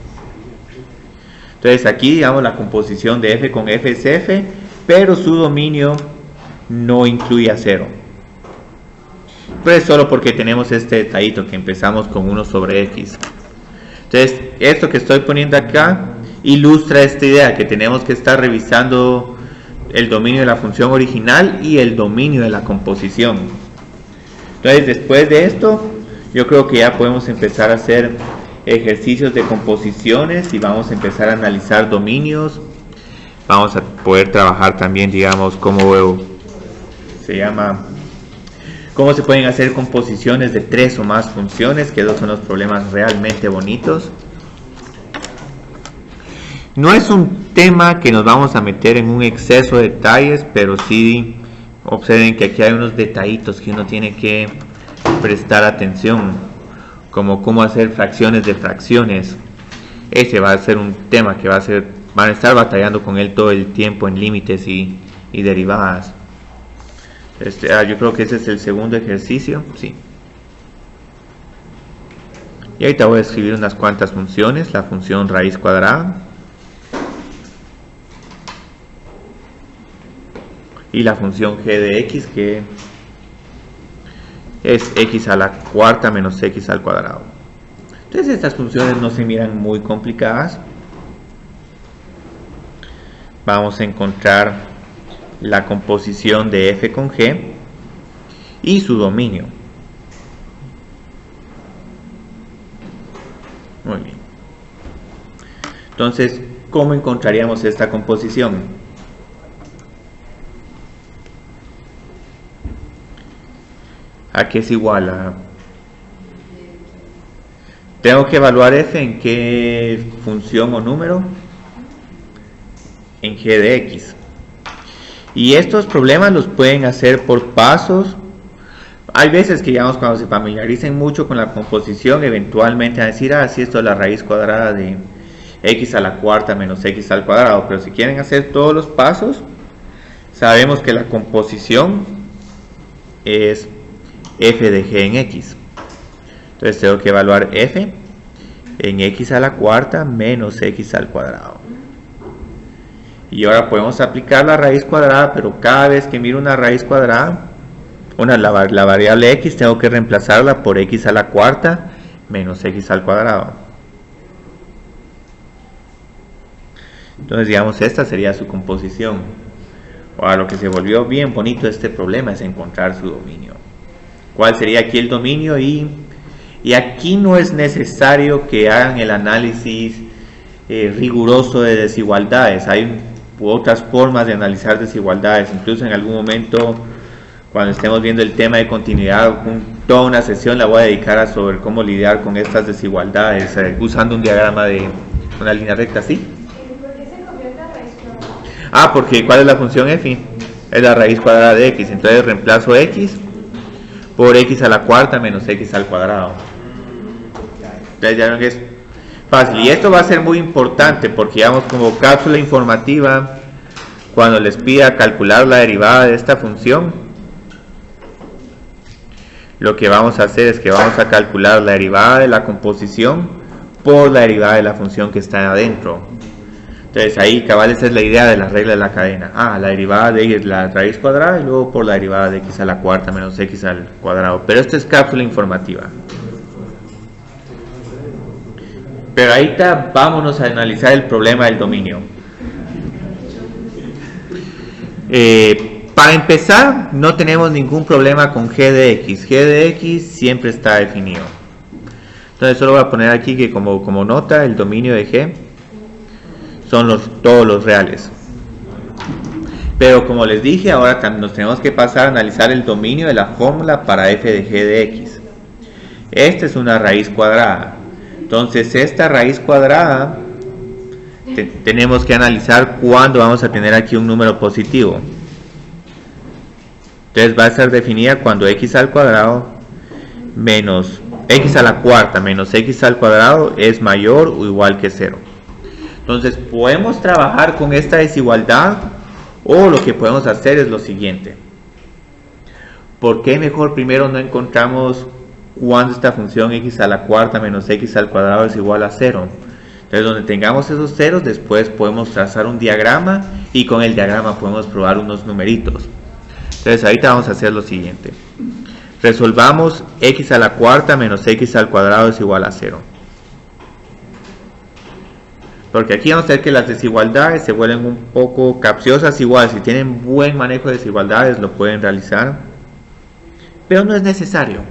Entonces aquí, digamos, la composición de f con f es f, pero su dominio no incluye a 0. Pero es solo porque tenemos este detallito que empezamos con 1 sobre x. Entonces, esto que estoy poniendo acá ilustra esta idea que tenemos que estar revisando el dominio de la función original y el dominio de la composición. Entonces, después de esto, yo creo que ya podemos empezar a hacer ejercicios de composiciones y vamos a empezar a analizar dominios. Vamos a poder trabajar también, digamos, cómo se pueden hacer composiciones de 3 o más funciones, que esos son los problemas realmente bonitos. No es un tema que nos vamos a meter en un exceso de detalles, pero sí observen que aquí hay unos detallitos que uno tiene que prestar atención, como cómo hacer fracciones de fracciones. Ese va a ser un tema que van a estar batallando con él todo el tiempo en límites y derivadas. Yo creo que ese es el segundo ejercicio, sí. Y ahorita voy a escribir unas cuantas funciones, la función raíz cuadrada y la función g de x, que es x a la cuarta menos x al cuadrado. Entonces estas funciones no se miran muy complicadas. Vamos a encontrar la composición de f con g y su dominio. Muy bien. Entonces, ¿cómo encontraríamos esta composición? ¿A qué es igual a? Tengo que evaluar f en qué función o número. En g de x. Y estos problemas los pueden hacer por pasos. Hay veces que, digamos, cuando se familiaricen mucho con la composición, eventualmente van a decir, sí, esto es la raíz cuadrada de x a la cuarta menos x al cuadrado. Pero si quieren hacer todos los pasos, sabemos que la composición es f de g en x. Entonces tengo que evaluar f en x a la cuarta menos x al cuadrado. Y ahora podemos aplicar la raíz cuadrada, pero cada vez que miro una raíz cuadrada, la variable x, tengo que reemplazarla por x a la cuarta menos x al cuadrado. Entonces, digamos, esta sería su composición. Ahora, lo que se volvió bien bonito de este problema es encontrar su dominio. ¿Cuál sería aquí el dominio? Y Y aquí no es necesario que hagan el análisis riguroso de desigualdades. Hay otras formas de analizar desigualdades. Incluso en algún momento, cuando estemos viendo el tema de continuidad, toda una sesión la voy a dedicar a sobre cómo lidiar con estas desigualdades, usando un diagrama de una línea recta, ¿sí? ¿Por qué se convierte a raíz cuadrada? Ah, porque ¿cuál es la función f? Es la raíz cuadrada de x. Entonces reemplazo x por x a la cuarta menos x al cuadrado. Entonces ya ven que es fácil. Y esto va a ser muy importante porque, digamos, como cápsula informativa, cuando les pida calcular la derivada de esta función, lo que vamos a hacer es que vamos a calcular la derivada de la composición por la derivada de la función que está adentro. Entonces ahí, cabal, esa es la idea de la regla de la cadena. La derivada de x es la raíz cuadrada y luego por la derivada de x a la cuarta menos x al cuadrado. Pero esto es cápsula informativa. Pero ahorita vámonos a analizar el problema del dominio. Para empezar, no tenemos ningún problema con g de x. G de x siempre está definido. Entonces solo voy a poner aquí que como nota, el dominio de g son todos los reales. Pero como les dije, ahora nos tenemos que pasar a analizar el dominio de la fórmula para f de g de x. Esta es una raíz cuadrada. Entonces esta raíz cuadrada tenemos que analizar cuándo vamos a tener aquí un número positivo. Entonces va a ser definida cuando x al cuadrado menos x a la cuarta menos x al cuadrado es mayor o igual que 0. Entonces podemos trabajar con esta desigualdad, o lo que podemos hacer es lo siguiente. ¿Por qué mejor primero no encontramos cuando esta función x a la cuarta menos x al cuadrado es igual a 0? Entonces donde tengamos esos ceros, después podemos trazar un diagrama y con el diagrama podemos probar unos numeritos. Entonces ahorita vamos a hacer lo siguiente. Resolvamos x a la cuarta menos x al cuadrado es igual a 0. Porque aquí vamos a ver que las desigualdades se vuelven un poco capciosas. Igual, si tienen buen manejo de desigualdades lo pueden realizar, pero no es necesario.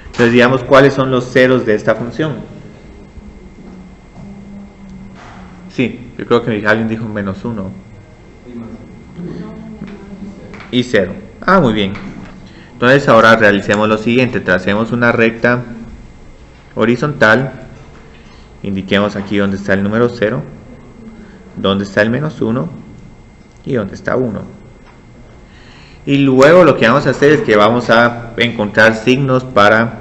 Entonces digamos cuáles son los ceros de esta función. Sí, yo creo que alguien dijo menos 1 y 0. Muy bien. Entonces ahora realicemos lo siguiente. Tracemos una recta horizontal. Indiquemos aquí dónde está el número 0, dónde está el menos 1 y dónde está 1. Y luego lo que vamos a hacer es que vamos a encontrar signos para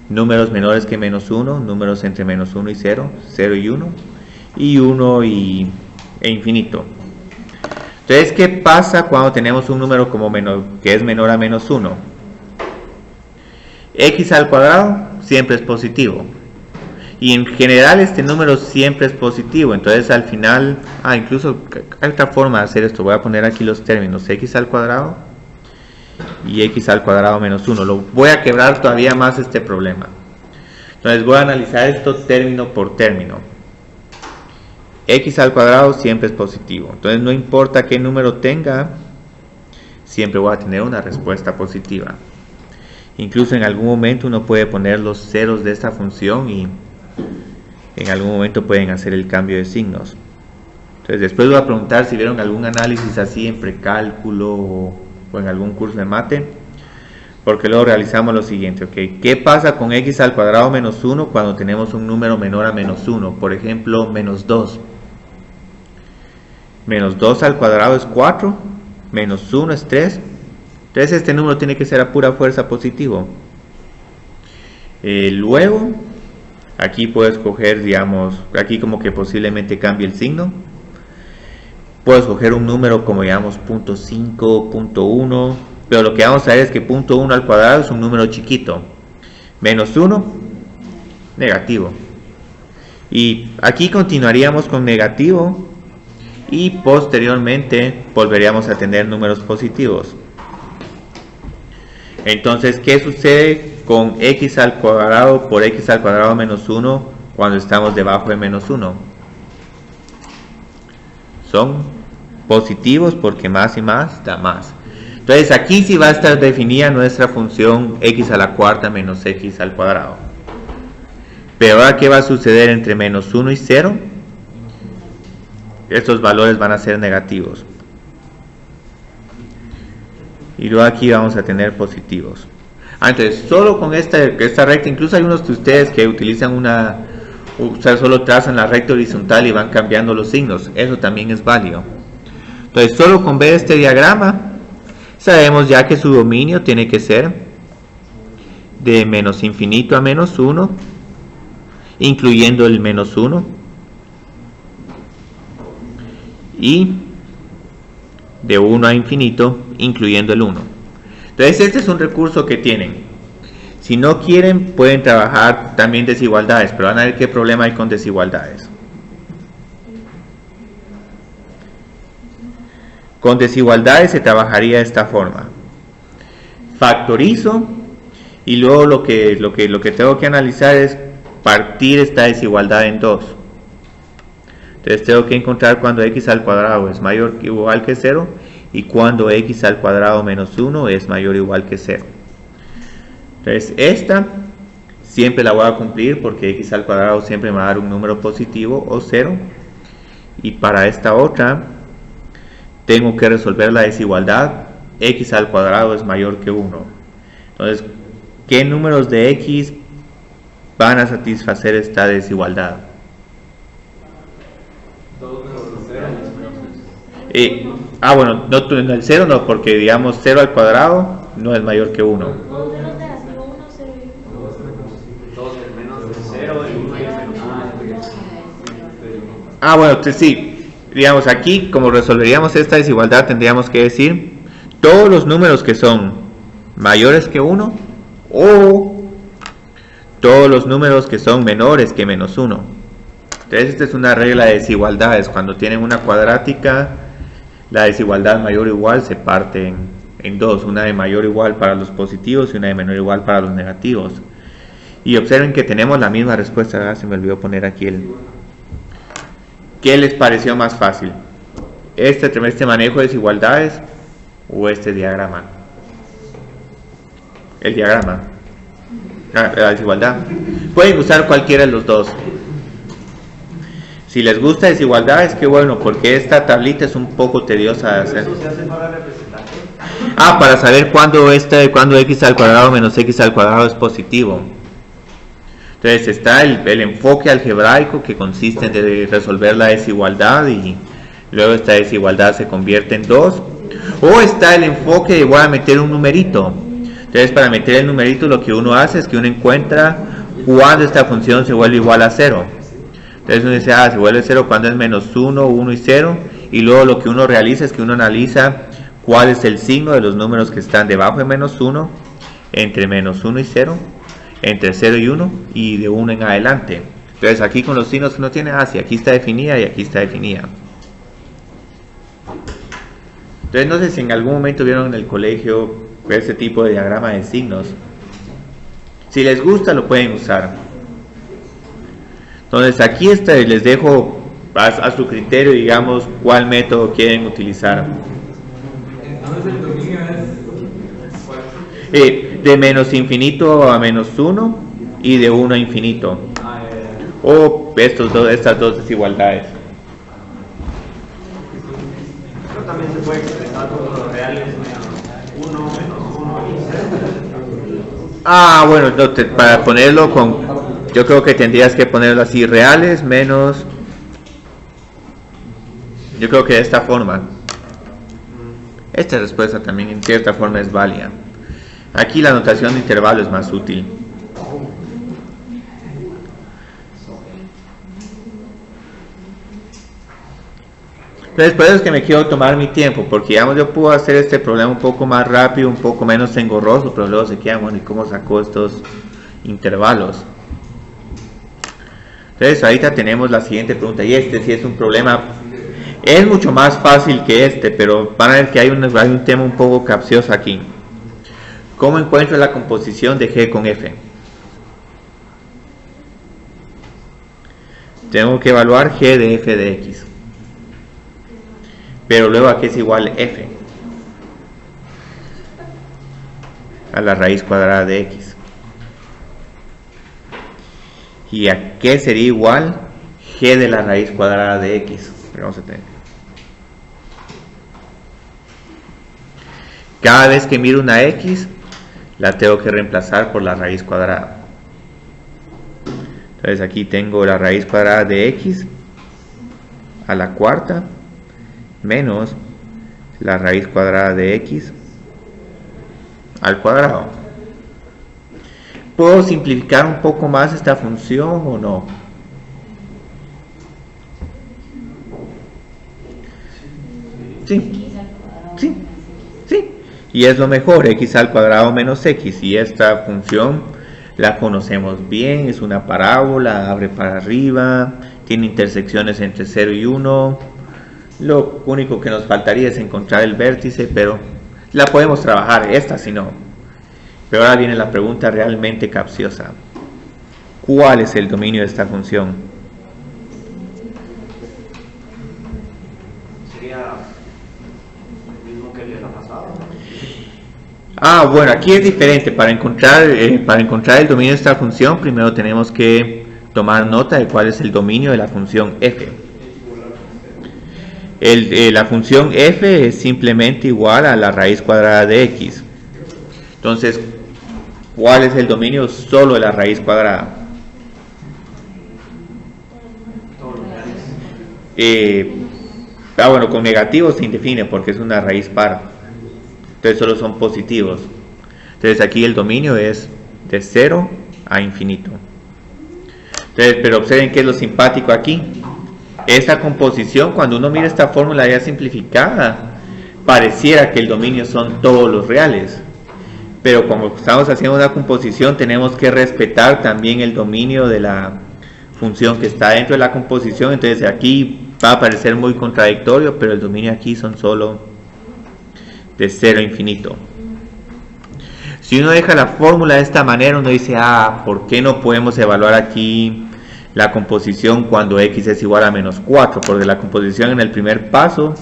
números menores que menos 1, números entre menos 1 y 0, 0 y 1, y 1 e infinito. Entonces, ¿qué pasa cuando tenemos un número que es menor a menos 1? X al cuadrado siempre es positivo. Y en general este número siempre es positivo. Entonces al final, incluso hay otra forma de hacer esto. Voy a poner aquí los términos, x al cuadrado y x al cuadrado menos 1. Voy a quebrar todavía más este problema. Entonces voy a analizar esto término por término. X al cuadrado siempre es positivo. Entonces no importa qué número tenga, siempre voy a tener una respuesta positiva. Incluso en algún momento uno puede poner los ceros de esta función y en algún momento pueden hacer el cambio de signos. Entonces después voy a preguntar si vieron algún análisis así en precálculo o en algún curso de mate, porque luego realizamos lo siguiente. ¿Okay? ¿Qué pasa con x al cuadrado menos 1 cuando tenemos un número menor a menos 1? Por ejemplo, menos 2. Menos 2 al cuadrado es 4, menos 1 es 3. Entonces este número tiene que ser a pura fuerza positivo. Luego aquí puedo escoger, digamos, aquí como que posiblemente cambie el signo. Puedo escoger un número como digamos 0.5, 0.1, pero lo que vamos a ver es que 0.1 al cuadrado es un número chiquito. Menos 1, negativo. Y aquí continuaríamos con negativo y posteriormente volveríamos a tener números positivos. Entonces, ¿qué sucede con x al cuadrado por x al cuadrado menos 1 cuando estamos debajo de menos 1? Son positivos porque más y más da más. Entonces aquí sí va a estar definida nuestra función x a la cuarta menos x al cuadrado. Pero ahora, ¿qué va a suceder entre menos 1 y 0? Estos valores van a ser negativos. Y luego aquí vamos a tener positivos. Entonces, solo con esta recta, incluso hay unos de ustedes que utilizan solo trazan la recta horizontal y van cambiando los signos. Eso también es válido. Entonces, solo con ver este diagrama, sabemos ya que su dominio tiene que ser de menos infinito a menos 1, incluyendo el menos 1, y de 1 a infinito, incluyendo el 1. Entonces este es un recurso que tienen. Si no quieren, pueden trabajar también desigualdades, pero van a ver qué problema hay con desigualdades. Con desigualdades se trabajaría de esta forma. Factorizo y luego lo que tengo que analizar es partir esta desigualdad en 2. Entonces tengo que encontrar cuando x al cuadrado es mayor o igual que 0 y cuando x al cuadrado menos 1 es mayor o igual que 0. Entonces esta siempre la voy a cumplir porque x al cuadrado siempre me va a dar un número positivo o 0. Y para esta otra tengo que resolver la desigualdad x al cuadrado es mayor que 1. Entonces, ¿qué números de x van a satisfacer esta desigualdad? Bueno, no, el 0 no, porque digamos 0 al cuadrado no es mayor que 1. Bueno, entonces sí, digamos aquí como resolveríamos esta desigualdad tendríamos que decir todos los números que son mayores que 1 o todos los números que son menores que menos 1. Entonces esta es una regla de desigualdades. Cuando tienen una cuadrática, la desigualdad mayor o igual se parte en dos, una de mayor o igual para los positivos y una de menor o igual para los negativos. Y observen que tenemos la misma respuesta. Se me olvidó poner aquí ¿qué les pareció más fácil? ¿Este manejo de desigualdades o este diagrama? El diagrama. La desigualdad. Pueden usar cualquiera de los dos. Si les gusta desigualdades, qué bueno, porque esta tablita es un poco tediosa de hacer. ¿Eso se hace para representante? Para saber cuándo x al cuadrado menos x al cuadrado es positivo. Entonces está el enfoque algebraico que consiste en resolver la desigualdad y luego esta desigualdad se convierte en 2. O está el enfoque de voy a meter un numerito. Entonces para meter el numerito lo que uno hace es que uno encuentra cuándo esta función se vuelve igual a 0. Entonces uno dice, se vuelve 0 cuando es menos 1, 1 y 0. Y luego lo que uno realiza es que uno analiza cuál es el signo de los números que están debajo de menos 1, entre menos 1 y 0, entre 0 y 1 y de 1 en adelante. Entonces aquí con los signos que uno tiene, sí, aquí está definida y aquí está definida. Entonces no sé si en algún momento vieron en el colegio ese tipo de diagrama de signos. Si les gusta lo pueden usar. Entonces aquí les dejo a su criterio, digamos, cuál método quieren utilizar. Entonces el dominio es de menos infinito a menos 1 y de 1 a infinito. O estas dos desigualdades. Pero también se puede expresar como los reales menos 1, menos 1 y 0. Bueno, para ponerlo yo creo que tendrías que ponerlo así, reales menos, yo creo que de esta forma. Esta respuesta también en cierta forma es válida. Aquí la notación de intervalo es más útil. Entonces por eso es que me quiero tomar mi tiempo, porque digamos yo puedo hacer este problema un poco más rápido, un poco menos engorroso, pero luego se queda, ¿y cómo sacó estos intervalos? Entonces ahorita tenemos la siguiente pregunta, y sí es un problema, es mucho más fácil que pero van a ver que hay un tema un poco capcioso aquí. ¿Cómo encuentro la composición de G con F? Tengo que evaluar G de F de X. Pero luego, ¿a qué es igual F? a la raíz cuadrada de x. ¿Y a qué sería igual g de la raíz cuadrada de x? Vamos a tener. Cada vez que miro una x, la tengo que reemplazar por la raíz cuadrada. Entonces aquí tengo la raíz cuadrada de x a la cuarta menos la raíz cuadrada de x al cuadrado. ¿Puedo simplificar un poco más esta función o no? Sí. Sí. Sí. Y es lo mejor, x al cuadrado menos x. Y esta función la conocemos bien, es una parábola, abre para arriba, tiene intersecciones entre 0 y 1. Lo único que nos faltaría es encontrar el vértice, pero la podemos trabajar, esta si no. Pero ahora viene la pregunta realmente capciosa. ¿Cuál es el dominio de esta función? Sería el mismo que el de la pasada. Bueno, aquí es diferente. Para encontrar el dominio de esta función, primero tenemos que tomar nota de cuál es el dominio de la función f. La función f es simplemente igual a la raíz cuadrada de x. Entonces, ¿cuál es el dominio solo de la raíz cuadrada? Bueno, con negativos se indefine porque es una raíz par. Entonces solo son positivos. Entonces aquí el dominio es de 0 a infinito. Entonces, pero observen qué es lo simpático aquí. Esta composición, cuando uno mira esta fórmula ya simplificada, pareciera que el dominio son todos los reales. Pero como estamos haciendo una composición, tenemos que respetar también el dominio de la función que está dentro de la composición. Entonces aquí va a parecer muy contradictorio, pero el dominio aquí son solo de 0 a infinito. Si uno deja la fórmula de esta manera, uno dice, ¿por qué no podemos evaluar aquí la composición cuando x es igual a menos 4? Porque la composición en el primer paso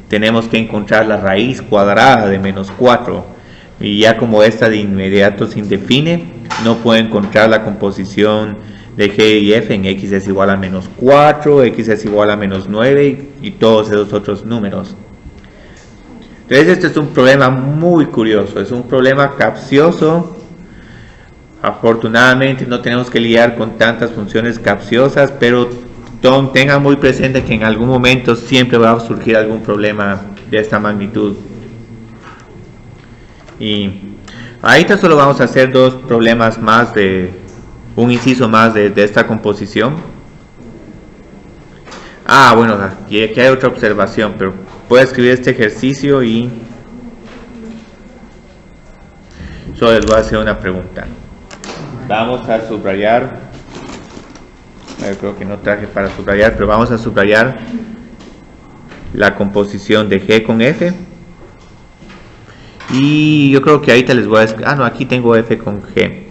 tenemos que encontrar la raíz cuadrada de menos 4. Y ya como esta de inmediato se indefine, no puedo encontrar la composición de g y f en x es igual a menos 4, x es igual a menos 9 y todos esos otros números. Entonces este es un problema muy curioso, es un problema capcioso. Afortunadamente no tenemos que lidiar con tantas funciones capciosas, pero tengan muy presente que en algún momento siempre va a surgir algún problema de esta magnitud. Y ahorita solo vamos a hacer dos problemas más, un inciso más de esta composición. Bueno, aquí hay otra observación, pero puedo escribir este ejercicio y solo les voy a hacer una pregunta. Vamos a subrayar, creo que no traje para subrayar, pero vamos a subrayar la composición de g con f. Y yo creo que ahorita les voy a escribir, no, aquí tengo f con g.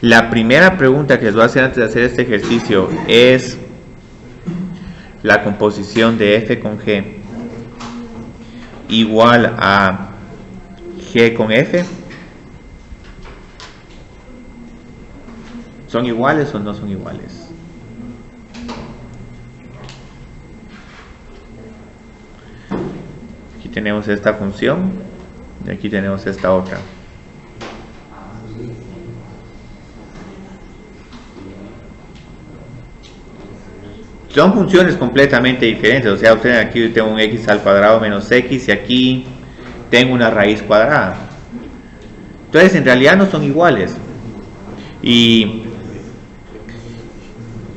La primera pregunta que les voy a hacer antes de hacer este ejercicio es la composición de f con g igual a g con f. ¿Son iguales o no son iguales? Aquí tenemos esta función y aquí tenemos esta otra. Son funciones completamente diferentes, o sea, ustedes aquí tengo un x al cuadrado menos x y aquí tengo una raíz cuadrada. Entonces en realidad no son iguales. Y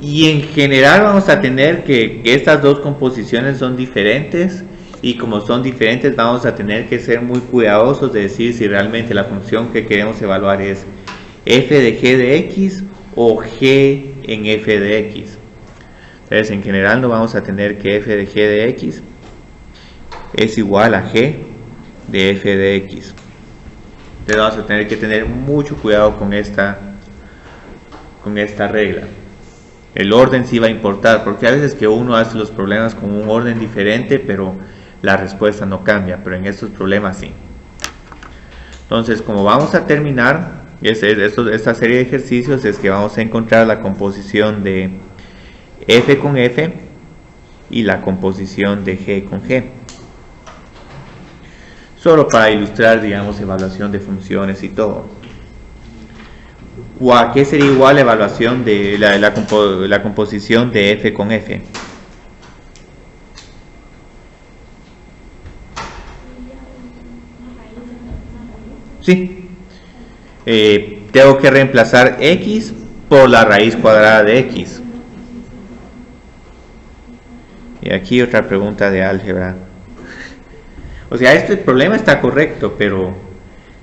en general vamos a tener que estas dos composiciones son diferentes, y como son diferentes vamos a tener que ser muy cuidadosos de decir si realmente la función que queremos evaluar es f de g de x o g en f de x. Entonces en general no vamos a tener que f de g de x es igual a g de f de x. Entonces vamos a tener que tener mucho cuidado con esta regla. El orden sí va a importar, porque a veces que uno hace los problemas con un orden diferente, pero la respuesta no cambia, pero en estos problemas sí. Entonces, como vamos a terminar esta serie de ejercicios, es que vamos a encontrar la composición de f con f y la composición de g con g. Solo para ilustrar, digamos, evaluación de funciones y todo. ¿O a qué sería igual la evaluación de la composición de f con f? Sí. Tengo que reemplazar x por la raíz cuadrada de x. Y aquí otra pregunta de álgebra. O sea, este problema está correcto, pero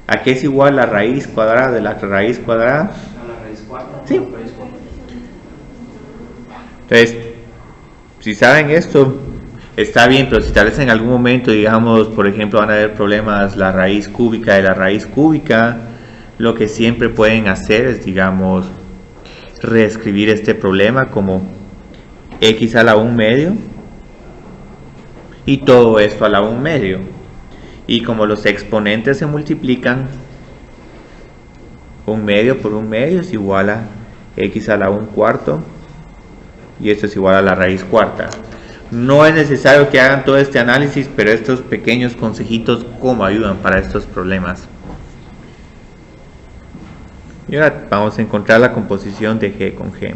¿a qué es igual la raíz cuadrada de la raíz cuadrada? A la raíz cuarta. Sí. Entonces, si saben esto, está bien, pero si tal vez en algún momento, digamos, por ejemplo, van a haber problemas la raíz cúbica de la raíz cúbica, lo que siempre pueden hacer es, digamos, reescribir este problema como x a la 1 medio y todo esto a la 1 medio. Y como los exponentes se multiplican, 1 medio por 1 medio es igual a x a la 1 cuarto y esto es igual a la raíz cuarta. No es necesario que hagan todo este análisis, pero estos pequeños consejitos como ayudan para estos problemas. Y ahora vamos a encontrar la composición de g con g.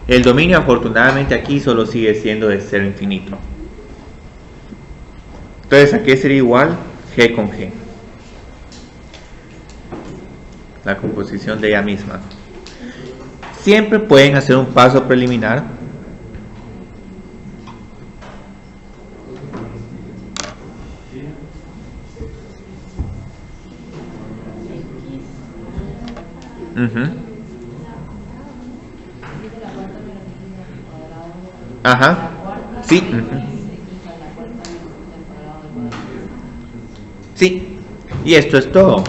El dominio afortunadamente aquí solo sigue siendo de 0 infinito. Entonces, ¿a qué sería igual g con g? La composición de ella misma. Siempre pueden hacer un paso preliminar. Ajá. Sí. Sí. Y esto es todo.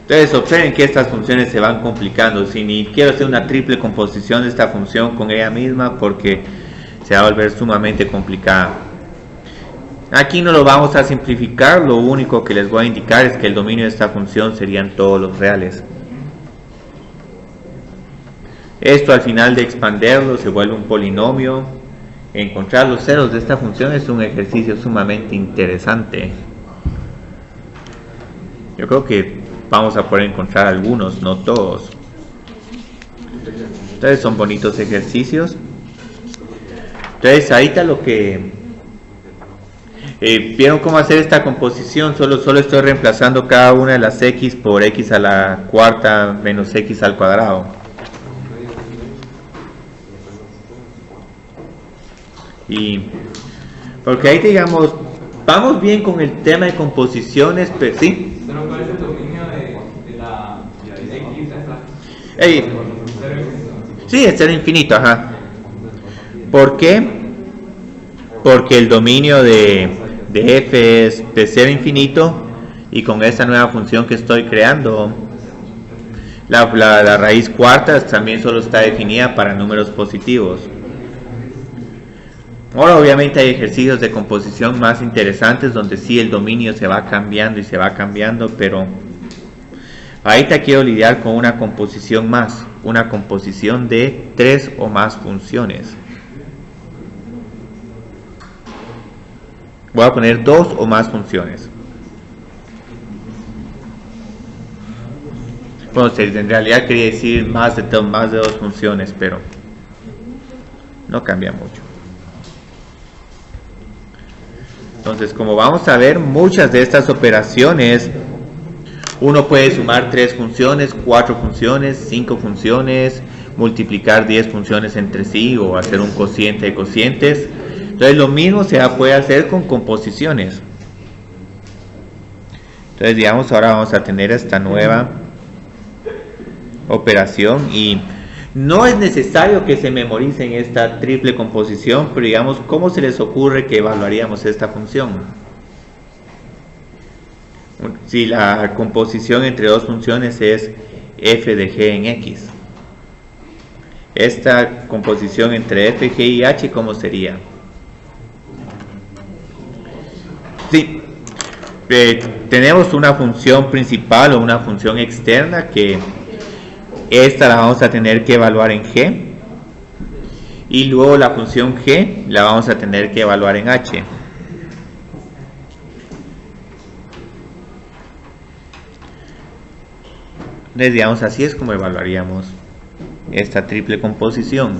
Entonces observen que estas funciones se van complicando. Si ni quiero hacer una triple composición de esta función con ella misma porque se va a volver sumamente complicada. Aquí no lo vamos a simplificar, lo único que les voy a indicar es que el dominio de esta función serían todos los reales. Esto al final de expanderlo se vuelve un polinomio. Encontrar los ceros de esta función es un ejercicio sumamente interesante. Yo creo que vamos a poder encontrar algunos, no todos. Entonces son bonitos ejercicios. Entonces ahorita lo que vieron cómo hacer esta composición, solo estoy reemplazando cada una de las x por x a la cuarta menos x al cuadrado. Y porque ahí digamos, vamos bien con el tema de composiciones, pero sí. Pero ¿cuál es el dominio de la x Ey, sí, es 0 infinito, ajá. ¿Por qué? Porque el dominio de f es de 0 infinito y con esta nueva función que estoy creando, la raíz cuarta también solo está definida para números positivos. Ahora obviamente hay ejercicios de composición más interesantes donde sí el dominio se va cambiando y se va cambiando, pero ahorita quiero lidiar con una composición más, una composición de 3 o más funciones. Voy a poner 2 o más funciones. Bueno, en realidad quería decir más de 2 funciones, pero no cambia mucho. Entonces, como vamos a ver, muchas de estas operaciones, uno puede sumar 3 funciones, 4 funciones, 5 funciones, multiplicar 10 funciones entre sí o hacer un cociente de cocientes. Entonces, lo mismo se puede hacer con composiciones. Entonces, digamos, ahora vamos a tener esta nueva operación y no es necesario que se memoricen esta triple composición, pero digamos, ¿cómo se les ocurre que evaluaríamos esta función? Si la composición entre 2 funciones es f de g en x, esta composición entre f, g y h, ¿cómo sería? Sí, tenemos una función principal o una función externa que esta la vamos a tener que evaluar en G, y luego la función G la vamos a tener que evaluar en H. Entonces, digamos, así es como evaluaríamos esta triple composición.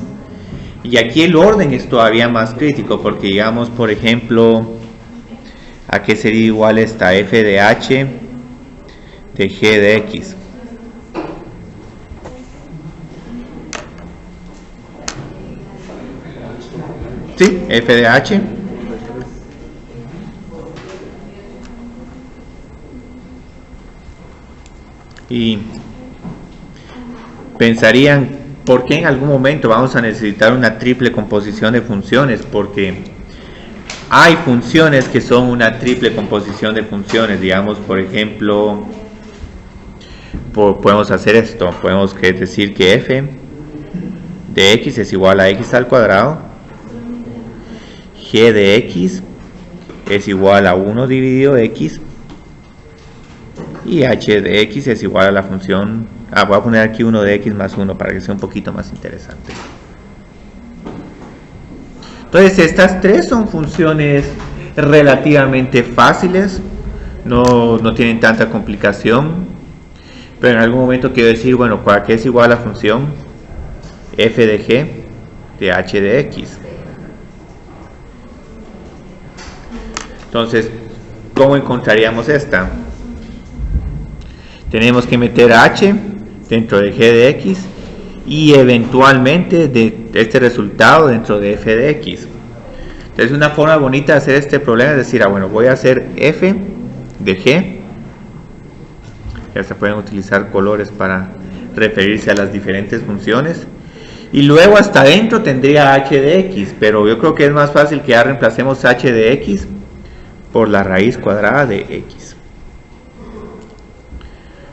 Y aquí el orden es todavía más crítico, porque digamos, por ejemplo, ¿a qué sería igual esta f de h de g de x? Sí, f de h. Y pensarían, ¿por qué en algún momento vamos a necesitar una triple composición de funciones? Porque hay funciones que son una triple composición de funciones. Digamos, por ejemplo, podemos hacer esto. Podemos decir que f de x es igual a x al cuadrado, g de x es igual a 1 dividido x, y h de x es igual a la función, voy a poner aquí 1 de x más 1 para que sea un poquito más interesante. Entonces estas tres son funciones relativamente fáciles, no tienen tanta complicación, pero en algún momento quiero decir, bueno, ¿para qué es igual a la función f de g de h de x? Entonces, ¿cómo encontraríamos esta? Tenemos que meter h dentro de g de x y eventualmente de este resultado dentro de f de x. Entonces, una forma bonita de hacer este problema es decir, bueno, voy a hacer f de g. Ya se pueden utilizar colores para referirse a las diferentes funciones. Y luego hasta adentro tendría h de x, pero yo creo que es más fácil que ya reemplacemos h de x por la raíz cuadrada de x.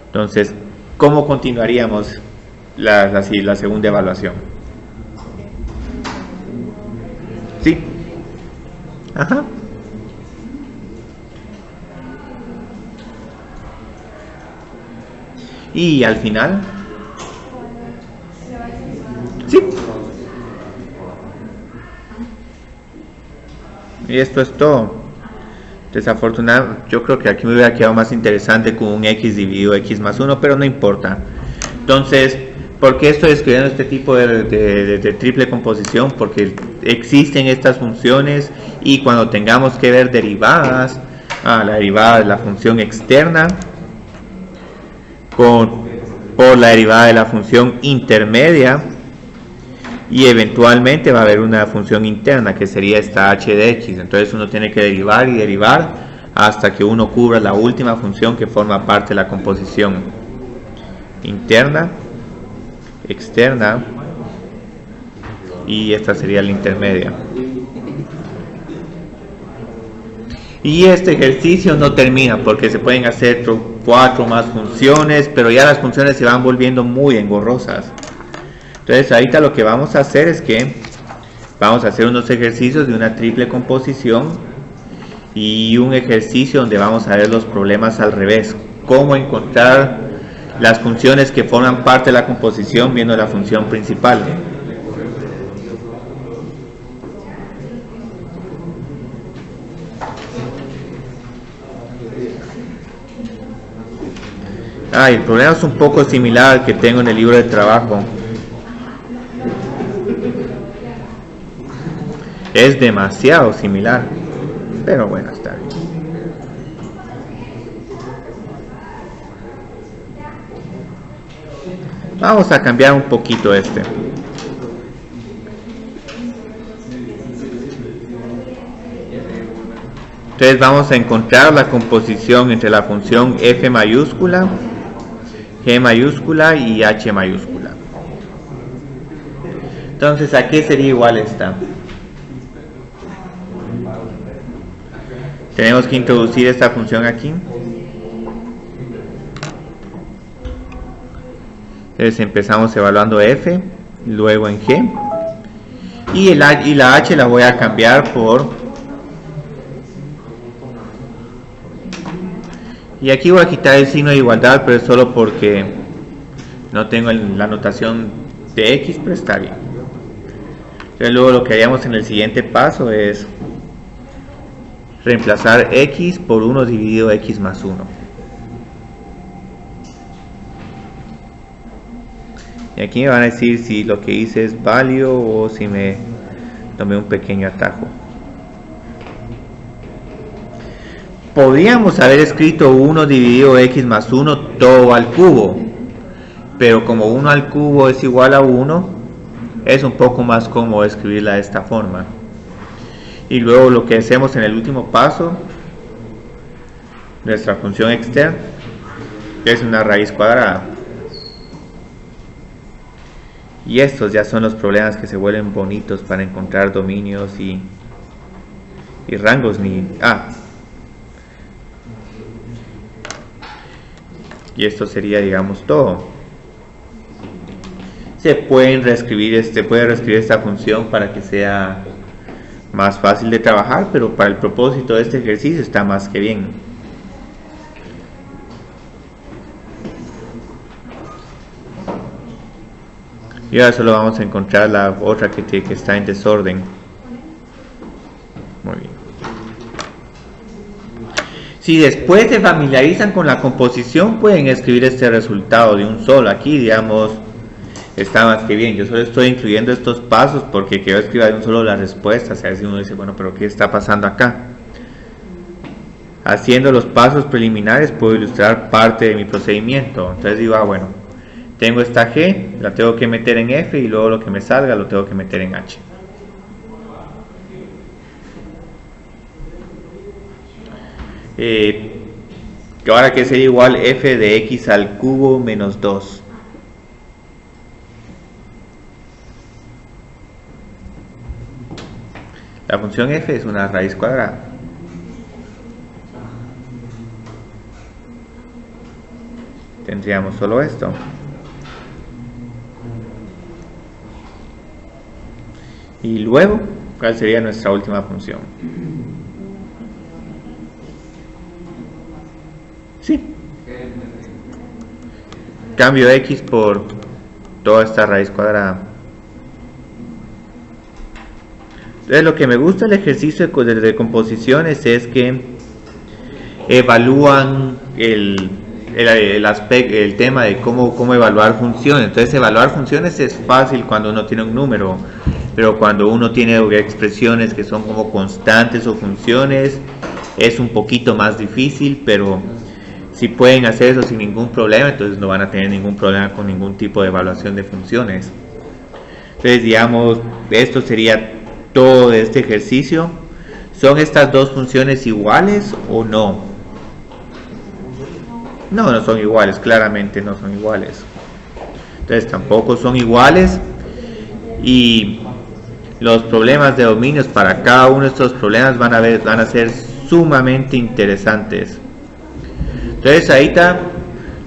Entonces, ¿cómo continuaríamos la segunda evaluación? ¿Sí? Ajá. Y al final, sí. Y esto es todo. Desafortunadamente, yo creo que aquí me hubiera quedado más interesante con un x dividido x más 1, pero no importa. Entonces, ¿por qué estoy escribiendo este tipo de triple composición? Porque existen estas funciones y cuando tengamos que ver derivadas, la derivada de la función externa por la derivada de la función intermedia, y eventualmente va a haber una función interna que sería esta h de x. Entonces uno tiene que derivar y derivar hasta que uno cubra la última función que forma parte de la composición interna, externa, y esta sería la intermedia. Y este ejercicio no termina porque se pueden hacer 4 más funciones, pero ya las funciones se van volviendo muy engorrosas. Entonces ahorita lo que vamos a hacer es que vamos a hacer unos ejercicios de una triple composición y un ejercicio donde vamos a ver los problemas al revés. Cómo encontrar las funciones que forman parte de la composición viendo la función principal. El problema es un poco similar al que tengo en el libro de trabajo. Es demasiado similar, pero bueno, está bien. Vamos a cambiar un poquito este. Entonces vamos a encontrar la composición entre la función f mayúscula, g mayúscula y h mayúscula. Entonces, ¿a qué sería igual esta? Tenemos que introducir esta función aquí. Entonces empezamos evaluando f, luego en g, y la h la voy a cambiar por Y aquí voy a quitar el signo de igualdad, pero es solo porque no tengo la notación de x, pero está bien. Entonces luego lo que haríamos en el siguiente paso es reemplazar x por 1 dividido x más 1. Y aquí me van a decir si lo que hice es válido o si me tomé un pequeño atajo. Podríamos haber escrito 1 dividido x más 1 todo al cubo, pero como 1 al cubo es igual a 1, es un poco más cómodo escribirla de esta forma. Y luego lo que hacemos en el último paso, nuestra función externa, es una raíz cuadrada. Y estos ya son los problemas que se vuelven bonitos para encontrar dominios y rangos y esto sería, digamos, todo. Se puede reescribir esta función para que sea más fácil de trabajar, pero para el propósito de este ejercicio está más que bien. Y ahora solo vamos a encontrar la otra que está en desorden. Muy bien. Si después se familiarizan con la composición, pueden escribir este resultado de un solo. Aquí, digamos, está más que bien. Yo solo estoy incluyendo estos pasos porque quiero escribir de un solo las respuestas. A ver si uno dice, bueno, pero ¿qué está pasando acá? Haciendo los pasos preliminares puedo ilustrar parte de mi procedimiento. Entonces digo, bueno, tengo esta G, la tengo que meter en F y luego lo que me salga lo tengo que meter en H. Que ahora que sería igual f de x al cubo menos 2. La función f es una raíz cuadrada. Tendríamos solo esto. Y luego, ¿cuál sería nuestra última función? Sí. Cambio x por toda esta raíz cuadrada. Entonces lo que me gusta del ejercicio de composiciones es que evalúan el tema de cómo evaluar funciones. Entonces evaluar funciones es fácil cuando uno tiene un número, pero cuando uno tiene expresiones que son como constantes o funciones es un poquito más difícil, pero si pueden hacer eso sin ningún problema, entonces no van a tener ningún problema con ningún tipo de evaluación de funciones. Entonces, digamos, esto sería todo de este ejercicio. ¿Son estas dos funciones iguales o no? No, no son iguales, claramente no son iguales. Entonces tampoco son iguales, y los problemas de dominios para cada uno de estos problemas van a ser sumamente interesantes. Entonces ahorita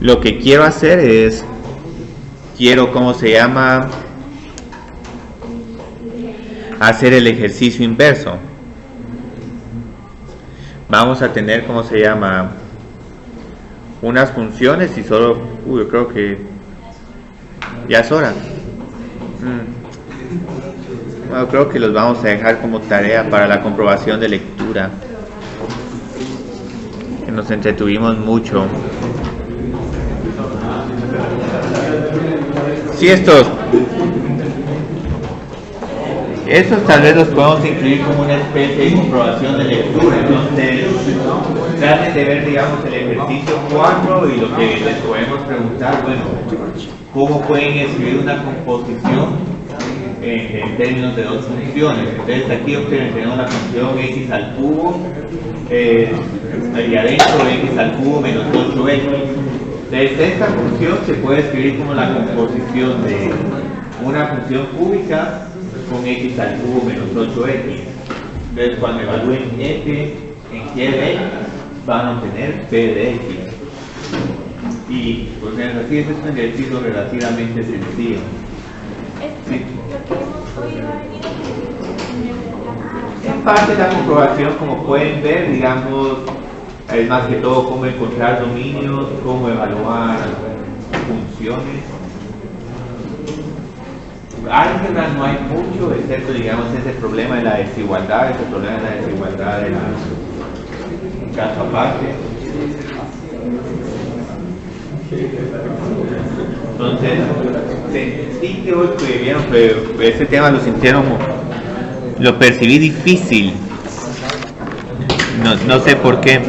lo que quiero hacer es, hacer el ejercicio inverso. Vamos a tener, unas funciones y solo, yo creo que ya es hora. Bueno, creo que los vamos a dejar como tarea para la comprobación de lectura. Que nos entretuvimos mucho. Sí, estos tal vez los podemos incluir como una especie de comprobación de lectura. Entonces, traten de ver, digamos, el ejercicio 4 y lo que les podemos preguntar, bueno, ¿cómo pueden escribir una composición en términos de dos funciones? Entonces aquí tenemos la función x al cubo y adentro x al cubo menos 8x. Entonces esta función se puede escribir como la composición de una función cúbica con x al cubo menos 8x. Entonces cuando evalúen f en y de x van a obtener p de x. Y pues así es un ejercicio relativamente sencillo. Sí. En parte de la comprobación, como pueden ver, digamos, Es más que todo cómo encontrar dominios, cómo evaluar funciones. Álgebra no hay mucho, excepto digamos ese problema de la desigualdad, ese problema de la desigualdad de un caso aparte. Entonces, sentí que hoy que vieron, ese tema lo percibí difícil. No sé por qué.